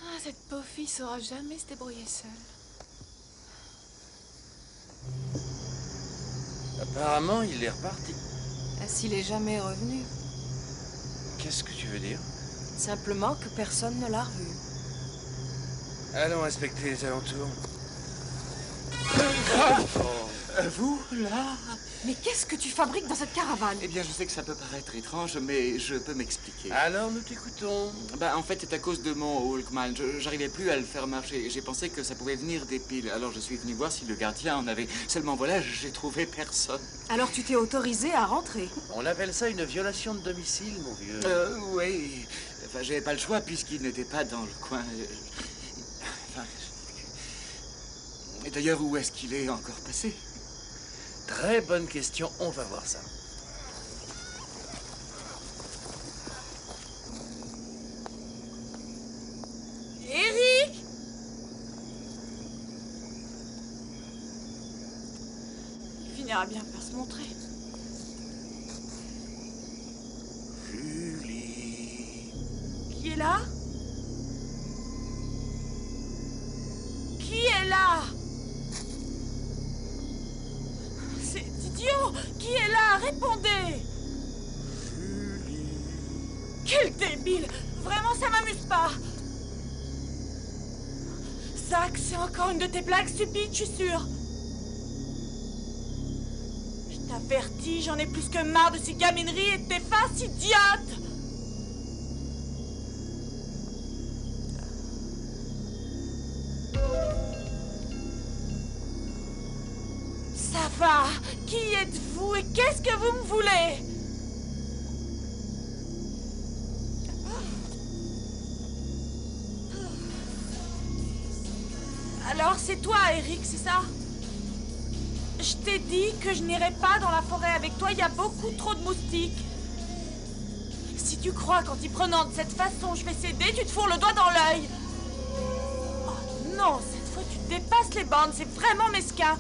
Ah, cette pauvre fille saura jamais se débrouiller seule. Apparemment, il est reparti. S'il est jamais revenu. Qu'est-ce que tu veux dire? Simplement que personne ne l'a revu. Allons inspecter les alentours. Vous, là? Mais qu'est-ce que tu fabriques dans cette caravane? Eh bien, je sais que ça peut paraître étrange, mais je peux m'expliquer. Alors, nous t'écoutons. Bah, en fait, c'est à cause de mon Walkman. J'arrivais plus à le faire marcher. J'ai pensé que ça pouvait venir des piles. Alors, je suis venu voir si le gardien en avait. Seulement, voilà, j'ai trouvé personne. Alors, tu t'es autorisé à rentrer? On appelle ça une violation de domicile, mon vieux. Oui. Enfin, j'avais pas le choix puisqu'il n'était pas dans le coin. Enfin... Et d'ailleurs, où est-ce qu'il est encore passé? Très bonne question, on va voir ça. Eric! Il finira bien par se montrer. Julie. Qui est là? Qui est là? C'est idiot! Qui est là? Répondez! Julie. Quel débile! Vraiment, ça m'amuse pas! Zach, c'est encore une de tes blagues stupides, je suis sûre. Je t'avertis, j'en ai plus que marre de ces gamineries et de tes faces idiotes! Ça va! Qui êtes-vous et qu'est-ce que vous me voulez? Alors c'est toi, Eric, c'est ça? Je t'ai dit que je n'irai pas dans la forêt avec toi, il y a beaucoup trop de moustiques. Si tu crois qu'en t'y prenant de cette façon je vais céder, tu te fourres le doigt dans l'œil. Oh non, cette fois tu dépasses les bornes, c'est vraiment mesquin.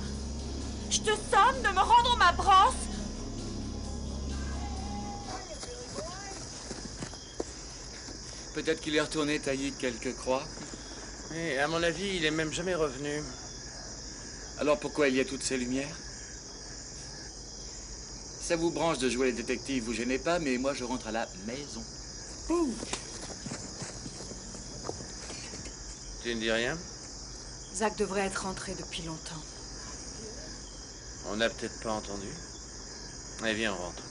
Je te somme de me rendre ma brosse. Peut-être qu'il est retourné tailler quelques croix. Et à mon avis, il est même jamais revenu. Alors pourquoi il y a toutes ces lumières? Ça vous branche de jouer les détectives, vous gênez pas, mais moi je rentre à la maison. Ouh. Tu ne dis rien? Zach devrait être rentré depuis longtemps. On n'a peut-être pas entendu. Allez, viens, on rentre.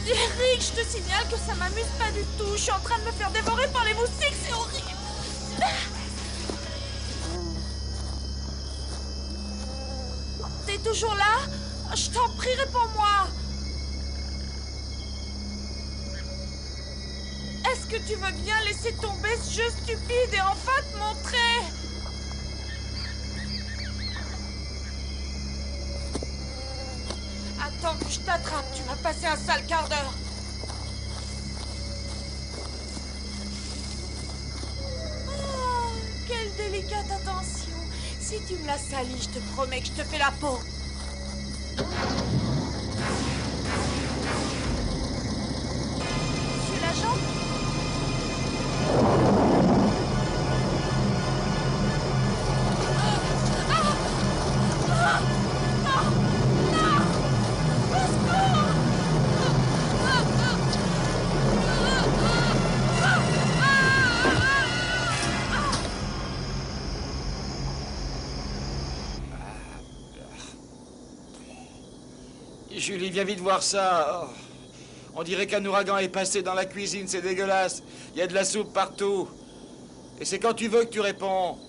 Eric, je te signale que ça m'amuse pas du tout. Je suis en train de me faire dévorer par les moustiques, c'est horrible. T'es toujours là? Je t'en prie, réponds-moi. Est-ce que tu veux bien laisser tomber ce jeu stupide et enfin te montrer? Attends que je t'attrape, tu vas passer un sale quart d'heure. Oh, quelle délicate attention. Si tu me la salis, je te promets que je te fais la peau. Monsieur l'agent? Julie, viens vite voir ça. Oh. On dirait qu'un ouragan est passé dans la cuisine, c'est dégueulasse. Il y a de la soupe partout. Et c'est quand tu veux que tu réponds.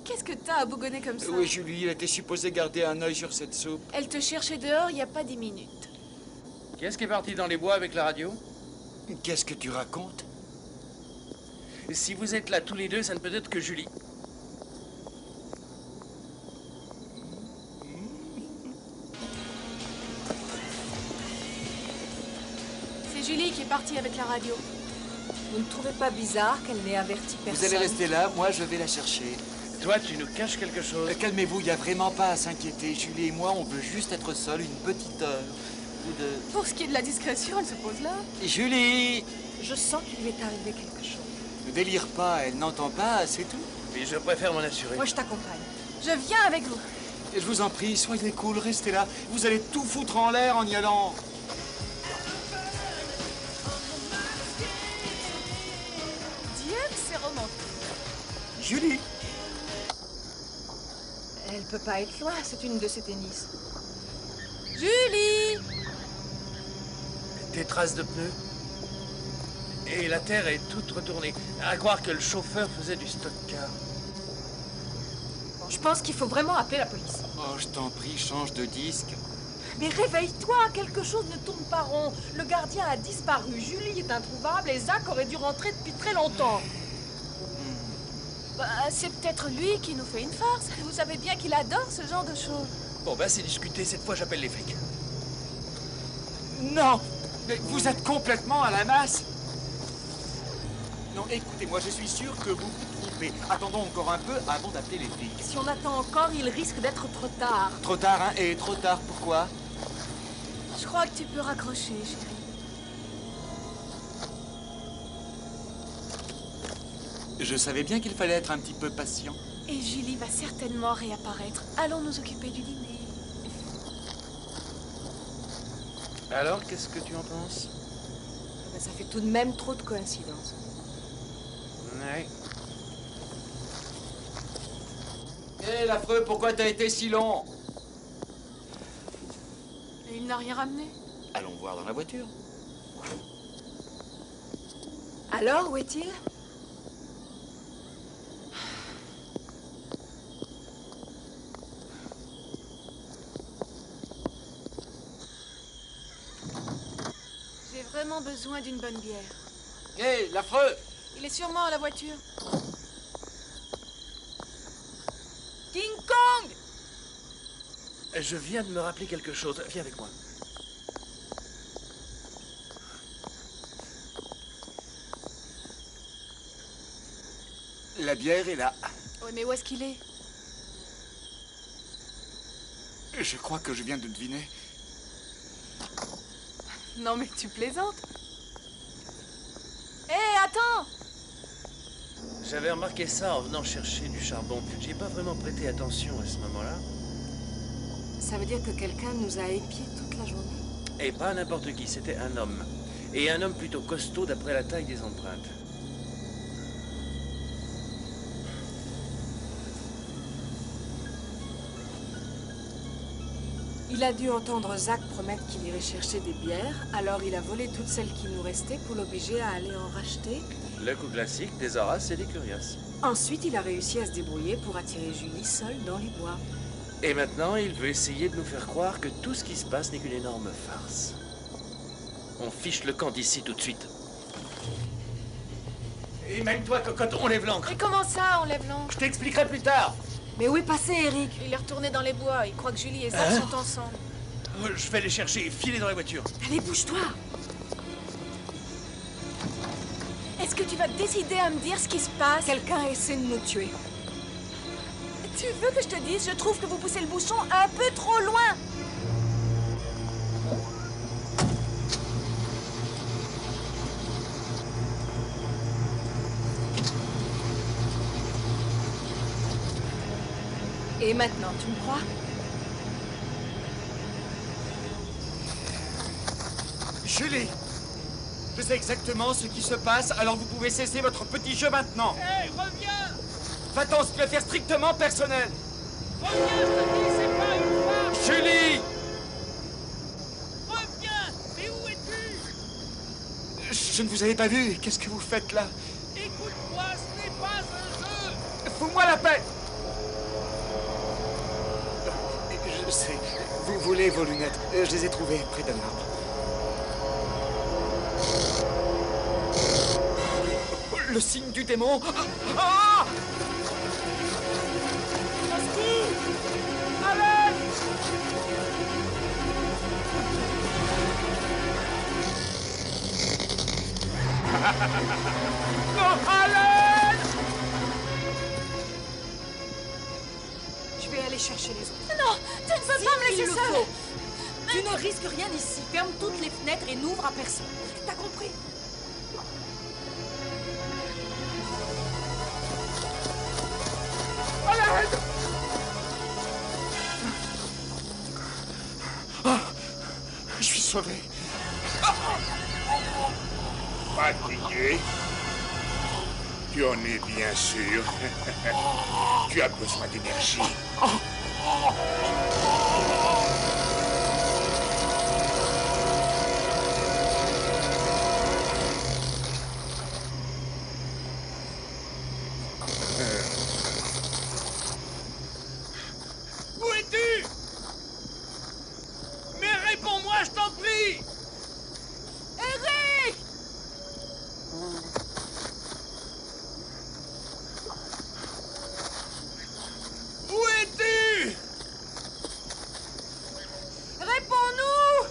Qu'est-ce que t'as à bougonner comme ça? Oui, Julie, elle était supposée garder un œil sur cette soupe. Elle te cherchait dehors il n'y a pas 10 minutes. Qui est-ce qui est parti dans les bois avec la radio? Qu'est-ce que tu racontes? Si vous êtes là tous les deux, ça ne peut être que Julie. C'est Julie qui est partie avec la radio. Vous ne trouvez pas bizarre qu'elle n'ait averti personne? Vous allez rester là, moi je vais la chercher. Toi, tu nous caches quelque chose. Calmez-vous, il n'y a vraiment pas à s'inquiéter. Julie et moi, on veut juste être seuls une petite heure. Ou deux. Pour ce qui est de la discrétion, elle se pose là. Julie! Je sens qu'il lui est arrivé quelque chose. Ne délire pas, elle n'entend pas, c'est tout. Mais je préfère m'en assurer. Moi, je t'accompagne. Je viens avec vous. Et je vous en prie, soyez cool, restez là. Vous allez tout foutre en l'air en y allant. Dieu, c'est romantique. Julie! peut pas être loin, c'est une de ces tennis. Julie! Des traces de pneus. Et la terre est toute retournée. À croire que le chauffeur faisait du stock car. Bon, je pense qu'il faut vraiment appeler la police. Oh, je t'en prie, change de disque. Mais réveille-toi, quelque chose ne tourne pas rond. Le gardien a disparu, Julie est introuvable et Zach aurait dû rentrer depuis très longtemps. Bah, c'est peut-être lui qui nous fait une farce. Vous savez bien qu'il adore ce genre de choses. Bon, bah, c'est discuté. Cette fois, j'appelle les flics. Non! Mais vous êtes complètement à la masse! Non, écoutez-moi, je suis sûr que vous vous trompez. Attendons encore un peu avant d'appeler les flics. Si on attend encore, il risque d'être trop tard. Trop tard, hein? Et trop tard, pourquoi? Je crois que tu peux raccrocher, chérie. Je savais bien qu'il fallait être un petit peu patient. Et Julie va certainement réapparaître. Allons nous occuper du dîner. Alors, qu'est-ce que tu en penses? Ben, ça fait tout de même trop de coïncidences. Ouais. Hé, l'affreux, pourquoi t'as été si long? Et il n'a rien ramené. Allons voir dans la voiture. Alors, où est-il? J'ai vraiment besoin d'une bonne bière. Hé, l'affreux! Il est sûrement à la voiture. King Kong! Je viens de me rappeler quelque chose. Viens avec moi. La bière est là. Ouais, mais où est-ce qu'il est? Je crois que je viens de deviner. Non, mais tu plaisantes. Hé, attends! J'avais remarqué ça en venant chercher du charbon. J'ai pas vraiment prêté attention à ce moment-là. Ça veut dire que quelqu'un nous a épiés toute la journée. Et pas n'importe qui, c'était un homme. Et un homme plutôt costaud d'après la taille des empreintes. Il a dû entendre Zach promettre qu'il irait chercher des bières, alors il a volé toutes celles qui nous restaient pour l'obliger à aller en racheter. Le coup classique des Horaces et des Curias. Ensuite, il a réussi à se débrouiller pour attirer Julie seule dans les bois. Et maintenant, il veut essayer de nous faire croire que tout ce qui se passe n'est qu'une énorme farce. On fiche le camp d'ici tout de suite. Et mène-toi, cocotte, on lève l'ancre. Mais comment ça, on lève l'ancre? Je t'expliquerai plus tard. Mais où est passé Eric? Il est retourné dans les bois. Il croit que Julie et Zach sont ensemble. Je vais les chercher et filer dans la voiture. Allez, bouge-toi! Est-ce que tu vas décider à me dire ce qui se passe? Quelqu'un essaie de nous tuer. Tu veux que je te dise? Je trouve que vous poussez le bouchon un peu trop loin. Et maintenant, tu me crois? Julie! Je sais exactement ce qui se passe, alors vous pouvez cesser votre petit jeu maintenant. Hé, reviens! Va-t'en, c'est une affaire strictement personnelle. Reviens, je te dis, c'est pas une farce! Julie! Reviens! Mais où es-tu? Je ne vous avais pas vu. Qu'est-ce que vous faites là? Écoute-moi, ce n'est pas un jeu! Fous-moi la paix! Je sais. Vous voulez vos lunettes. Je les ai trouvées près d'un arbre. Le signe du démon. Ah! Allez! Non, Alan! Je vais aller chercher les autres. Non, tu ne peux pas me laisser seule. Tu ne risques rien ici. Ferme toutes les fenêtres et n'ouvre à personne. T'as compris? Ah, je suis sauvé. Fatigué? Tu en es bien sûr. Tu as besoin d'énergie. Où es-tu? Mais réponds-moi, je t'en prie! Eric! Où es-tu? Réponds-nous!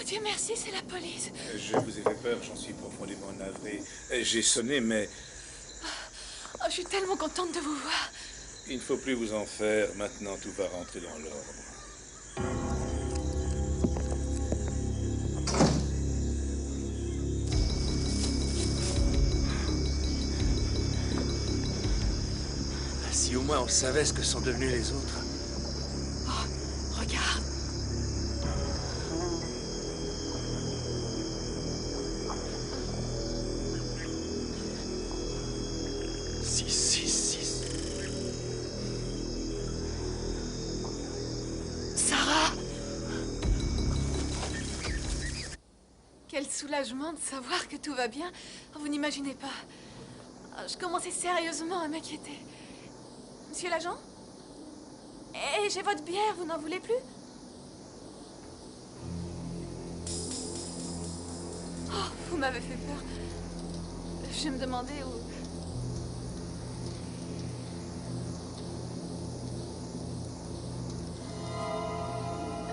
Dieu merci, c'est la police. Je vous ai fait peur, j'en suis profondément navré. J'ai sonné, mais Oh, je suis tellement contente de vous voir. il ne faut plus vous en faire. Maintenant, tout va rentrer dans l'ordre. Si au moins on savait ce que sont devenus les autres. Oh, regarde. Sarah! Quel soulagement de savoir que tout va bien. Vous n'imaginez pas. Je commençais sérieusement à m'inquiéter. Monsieur l'agent? Et j'ai votre bière, vous n'en voulez plus? Oh, vous m'avez fait peur. Je me demandais où...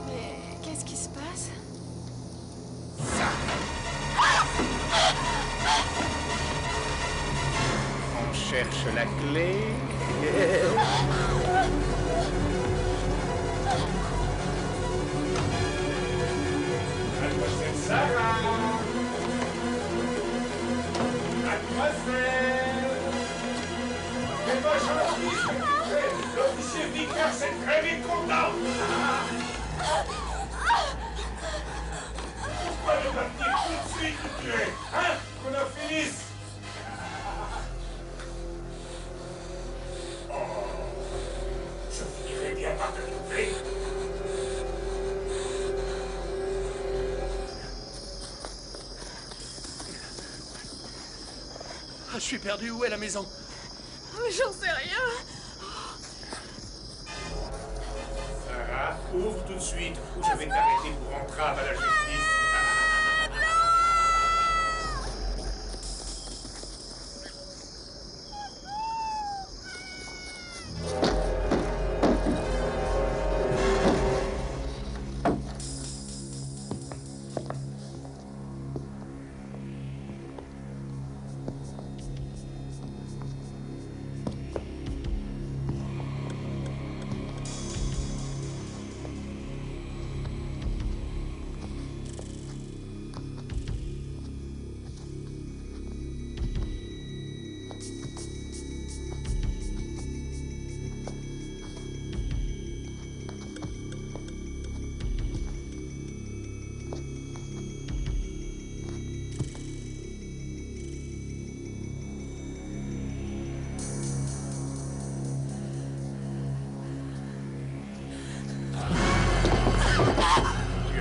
Mais qu'est-ce qui se passe? On cherche la clé. Mademoiselle Sarah! Mademoiselle! C'est pas gentil, s'il vous plaît. L'officier Vickers est très vite content. Pourquoi ne pas venir tout de suite où tu es, hein? Qu'on en finisse. Je finirai bien par te trouver. Je suis perdu, où est la maison? J'en sais rien. Sarah, ouvre tout de suite ou je vais t'arrêter pour entrave à la justice.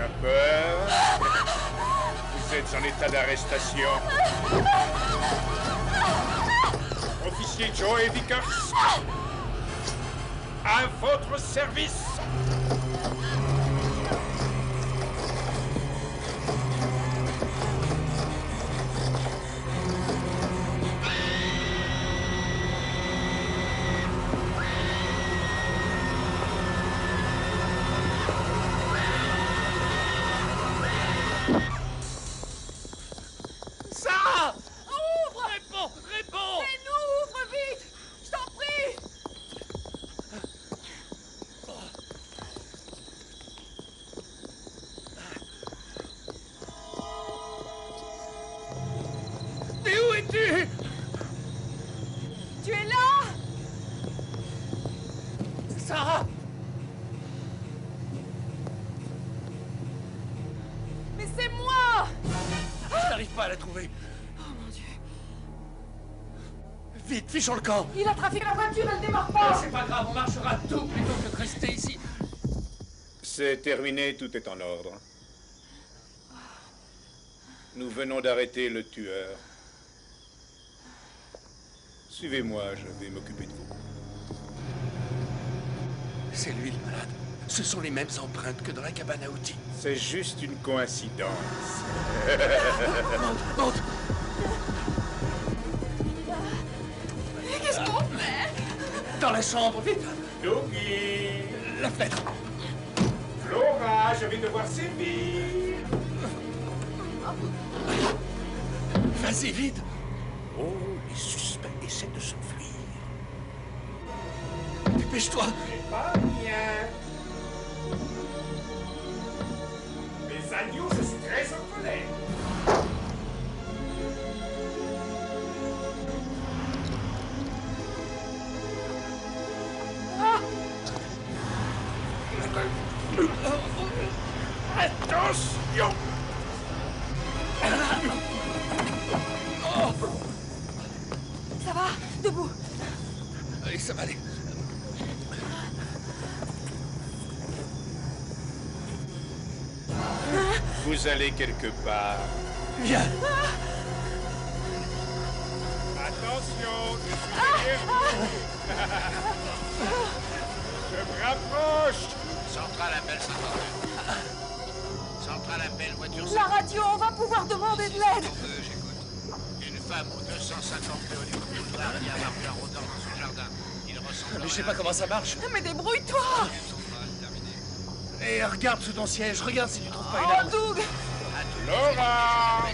Pas peur. Vous êtes en état d'arrestation. Officier Joey Vickers, à votre service. Tu es là? Sarah! Mais c'est moi! Je n'arrive pas à la trouver. Oh mon Dieu. Vite, fichons le camp! Il a trafiqué la voiture, elle démarre pas! C'est pas grave, on marchera tout plutôt que de rester ici. C'est terminé, tout est en ordre. Nous venons d'arrêter le tueur. Suivez-moi, je vais m'occuper de vous. C'est lui le malade. Ce sont les mêmes empreintes que dans la cabane à outils. C'est juste une coïncidence. Monte, monte! Qu'est-ce qu'on fait? Dans la chambre, vite! Doggy! La fenêtre! Flora, je vais devoir sévir! Vas-y, vite! Oh, les suspects essaient de s'enfuir. Dépêche-toi! C'est pas bien. Les agneaux, je suis très en colère. Attention! Ça va? Debout! Allez, ça va aller. Vous allez quelque part. Viens! Attention, je suis derrière vous. Je me rapproche. Centrale appelle 52. Centrale appelle voiture La radio, on va pouvoir demander de l'aide! Une femme au 252 au niveau du boulevard qui a marqué un rôdeur dans son jardin. Il ressemble Mais je sais pas comment ça marche. Mais débrouille-toi! Et regarde sous ton siège, regarde si tu trouves pas une Oh, arme. Doug! Laura!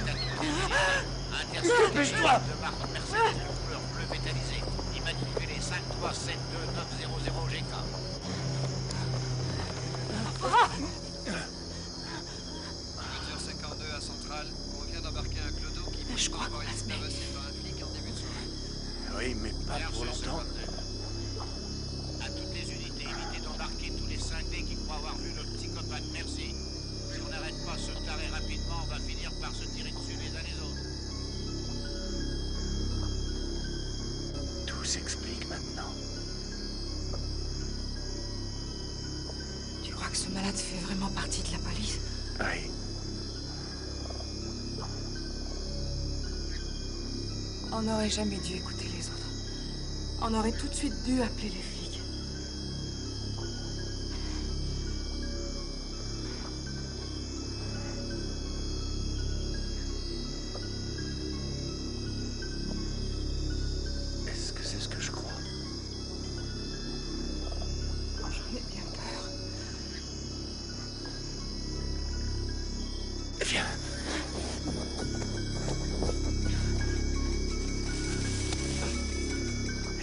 Dépêche-toi! de marque Mercedes couleur bleu métallisé, immatriculé 5372900 GK. Voiture 52 à Centrale. On vient d'embarquer un clodo qui Je crois qu'on avoir va été se mêler. tabassé par un flic en début de soirée. Oui, mais pas pour longtemps. À toutes les unités, évitez d'embarquer tous les cinglés qui croient avoir vu le psychopathe. Merci. Si on n'arrête pas ce taré rapidement, on va finir par se tirer dessus les uns les autres. Tout s'explique maintenant. Tu crois que ce malade fait vraiment partie de la police? Oui. On n'aurait jamais dû écouter les autres. On aurait tout de suite dû appeler les flics. Est-ce que c'est ce que je crois? J'en ai bien peur. Viens.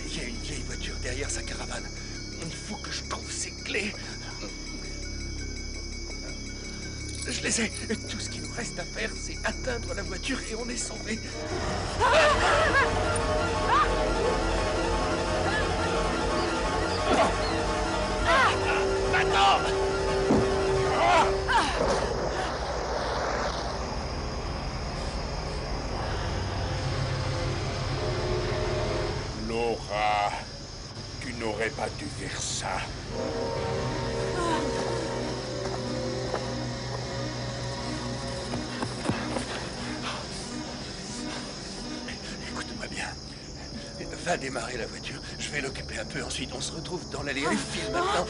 Il y a une vieille voiture derrière sa caravane. Il faut que je trouve ses clés. Je les ai. Tout ce qu'il nous reste à faire, c'est atteindre la voiture et on est sauvés. Maintenant! Laura, tu n'aurais pas dû faire ça. Va démarrer la voiture. Je vais l'occuper un peu. Ensuite, on se retrouve dans l'allée. Allez, file maintenant.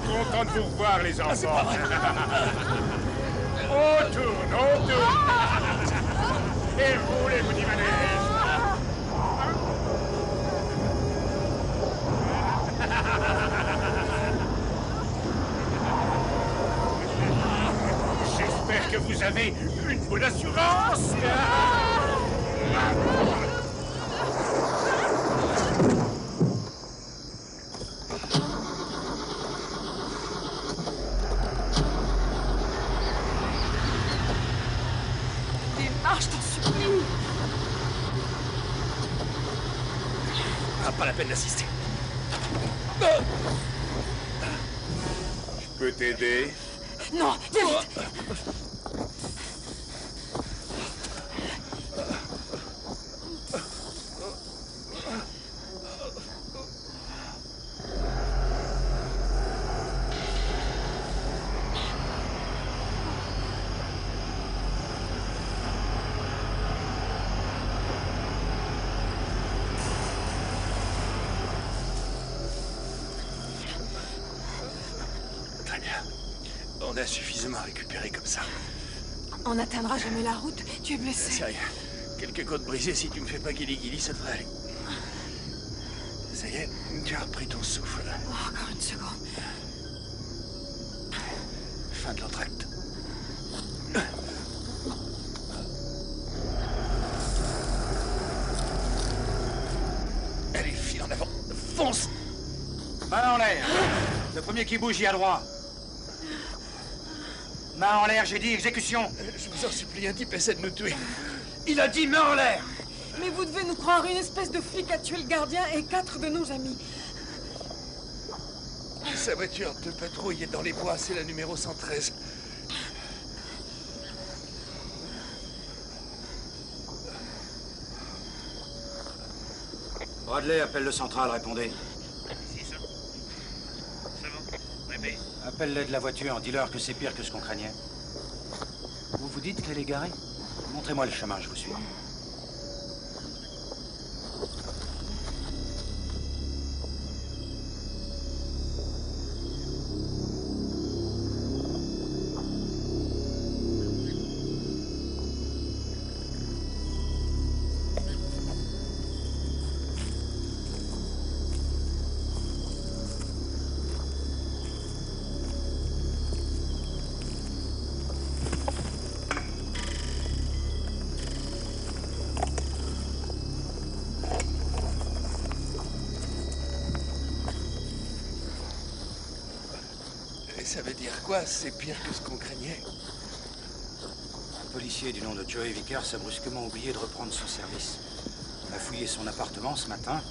Content de vous revoir, les enfants. On tourne, on tourne. Et roulez, vous dimanez. J'espère que vous avez une bonne assurance. Pas la peine d'assister. Je peux t'aider? Non, viens vite. On a suffisamment récupéré comme ça. On n'atteindra jamais la route. Tu es blessé. C'est rien. Quelques côtes brisées, si tu me fais pas guili-guili, ça devrait aller. Ça y est, tu as repris ton souffle. Oh, encore une seconde. Fin de l'entracte. Allez, file en avant. Fonce! Main en l'air. Le premier qui bouge y a droit. Main en l'air, j'ai dit exécution. Je vous en supplie, un type essaie de nous tuer. Il a dit main en l'air. Mais vous devez nous croire, une espèce de flic a tué le gardien et 4 de nos amis. Sa voiture de patrouille est dans les bois, c'est la numéro 113. Bradley, appelle le central, répondez. Si, ça. C'est bon. Répète. Appelle-les de la voiture, dis-leur que c'est pire que ce qu'on craignait. Vous vous dites qu'elle est garée? Montrez-moi le chemin, je vous suis. Ça veut dire quoi? C'est pire que ce qu'on craignait. Un policier du nom de Joey Vickers a brusquement oublié de reprendre son service. On a fouillé son appartement ce matin.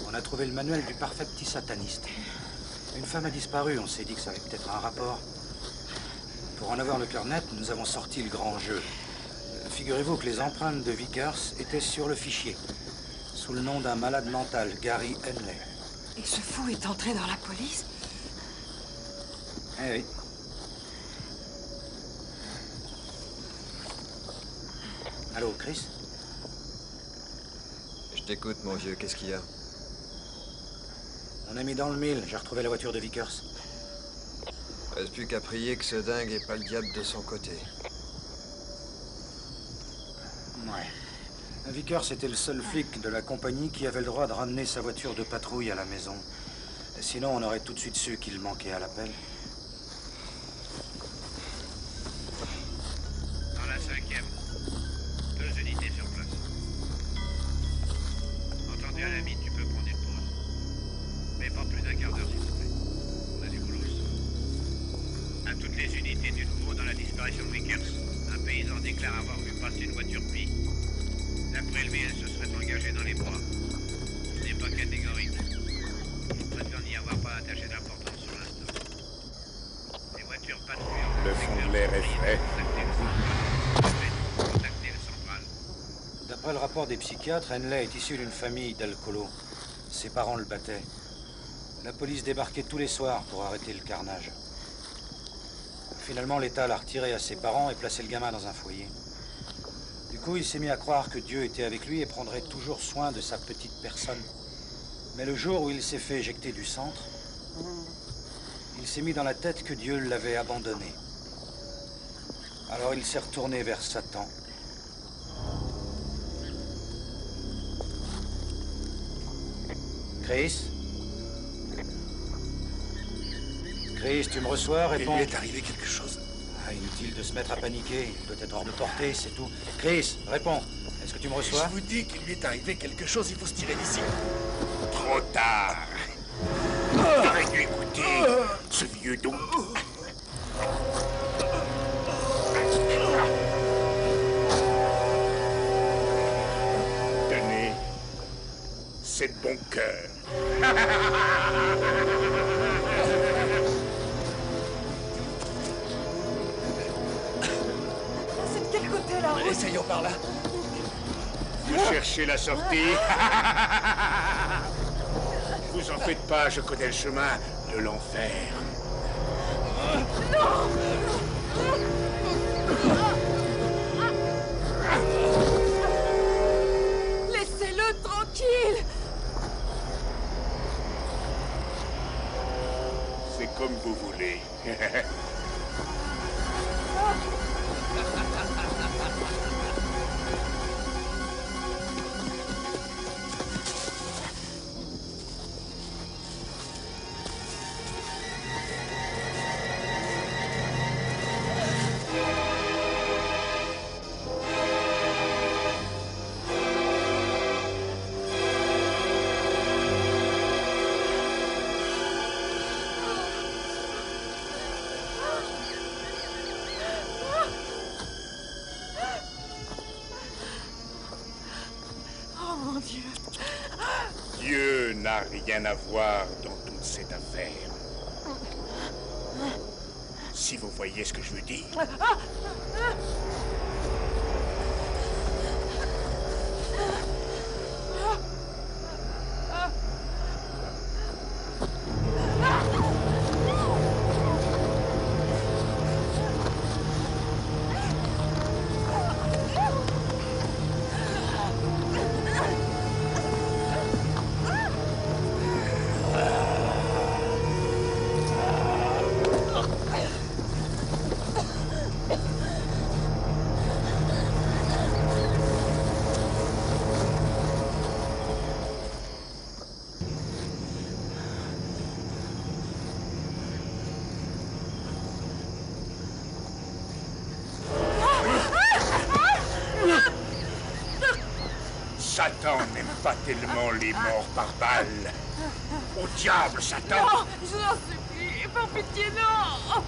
On a trouvé le manuel du parfait petit sataniste. Une femme a disparu. On s'est dit que ça avait peut-être un rapport. Pour en avoir le cœur net, nous avons sorti le grand jeu. Figurez-vous que les empreintes de Vickers étaient sur le fichier, sous le nom d'un malade mental, Gary Henley. Et ce fou est entré dans la police? Eh oui. Allô, Chris? Je t'écoute, mon vieux. Qu'est-ce qu'il y a? On a mis dans le mille. J'ai retrouvé la voiture de Vickers. Reste plus qu'à prier que ce dingue ait pas le diable de son côté. Ouais. Vickers était le seul flic de la compagnie qui avait le droit de ramener sa voiture de patrouille à la maison. Sinon, on aurait tout de suite su qu'il manquait à l'appel. Dans la 5e, 2 unités sur place. Entendez à la limite, tu peux prendre une pause. Mais pas plus d'un quart d'heure, s'il vous plaît. On a du boulot. À toutes les unités du nouveau dans la disparition de Vickers. Un paysan déclare avoir vu passer une voiture pie. D'après lui, elle se serait engagée dans les bois. Ce n'est pas catégorique. Il préfère n'y avoir pas attaché d'importance sur l'instant. Les voitures patrouillant. Le fond de l'air est frais. Contactez le central. D'après le rapport des psychiatres, Henley est issu d'une famille d'alcoolos. Ses parents le battaient. La police débarquait tous les soirs pour arrêter le carnage. Finalement, l'État l'a retiré à ses parents et placé le gamin dans un foyer. Du coup, il s'est mis à croire que Dieu était avec lui et prendrait toujours soin de sa petite personne. Mais le jour où il s'est fait éjecter du centre, il s'est mis dans la tête que Dieu l'avait abandonné. Alors il s'est retourné vers Satan. Chris? Chris, tu me reçois? Réponds. Il lui est arrivé quelque chose. Ah, inutile de se mettre à paniquer. Il doit être hors de portée, c'est tout. Chris, réponds. Est-ce que tu me reçois? Je vous dis qu'il lui est arrivé quelque chose, il faut se tirer d'ici. Trop tard. J'aurais dû écouter ce vieux don. Tenez, c'est de bon cœur. C'est de quel côté, là? Essayons par là. Vous cherchez la sortie? Vous en faites pas, je connais le chemin de l'enfer. Laissez-le tranquille! C'est comme vous voulez. Oh mon Dieu! Dieu n'a rien à voir dans toute cette affaire. Si vous voyez ce que je veux dire. Satan n'aime pas tellement les morts par balle. Au diable, Satan! Non, je n'en supplie, par pitié, non!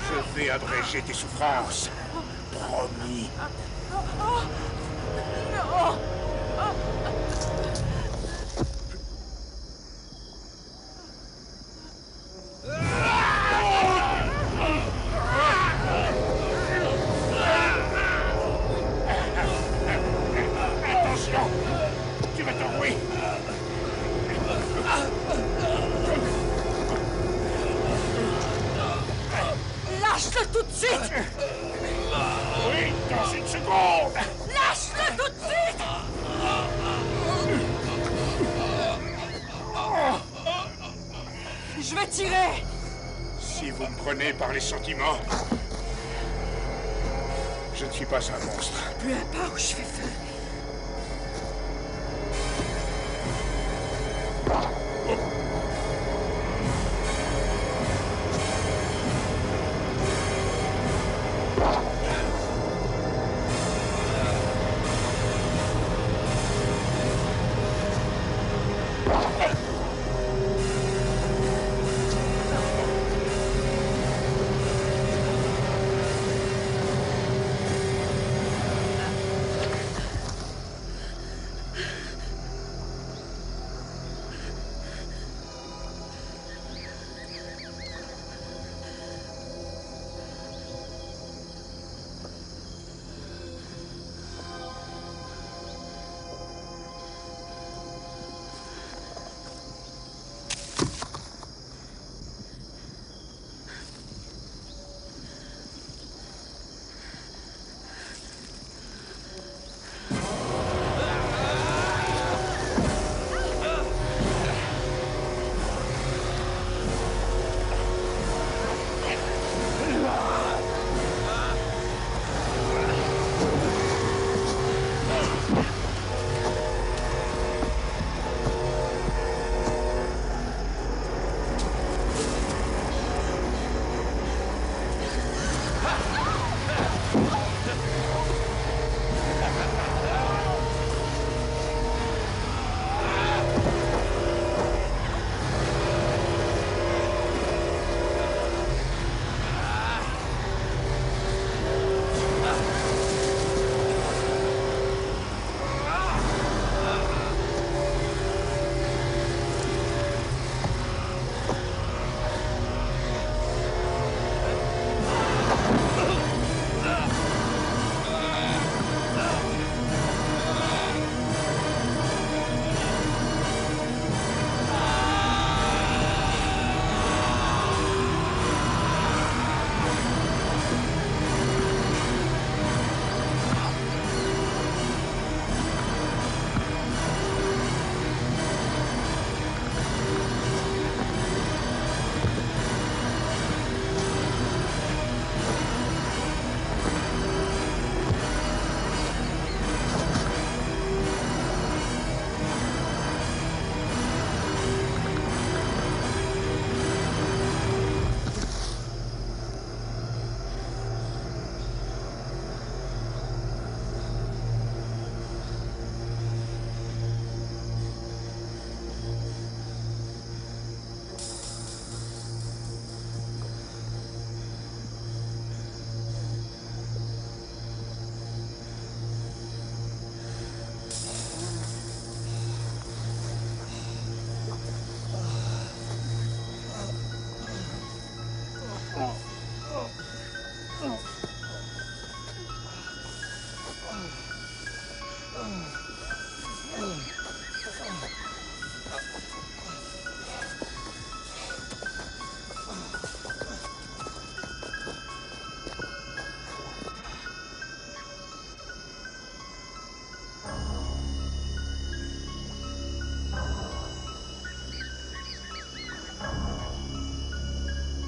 Je vais abréger tes souffrances. Promis. Non! Attention! Tu vas t'enrouer! Lâche-le tout de suite! Oui, dans une seconde! Lâche-le tout de suite! Je vais tirer! Si vous me prenez par les sentiments, je ne suis pas un monstre. Peu importe où je fais feu.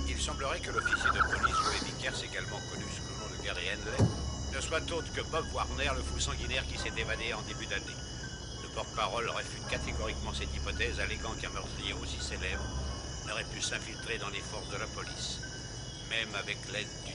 Il semblerait que l'officier de police Joey Vickers, également connu sous le nom de Gary Henley, ne soit autre que Bob Warner, le fou sanguinaire qui s'est évadé en début d'année. Le porte-parole réfute catégoriquement cette hypothèse, alléguant qu'un meurtrier aussi célèbre n'aurait pu s'infiltrer dans les forces de la police, même avec l'aide du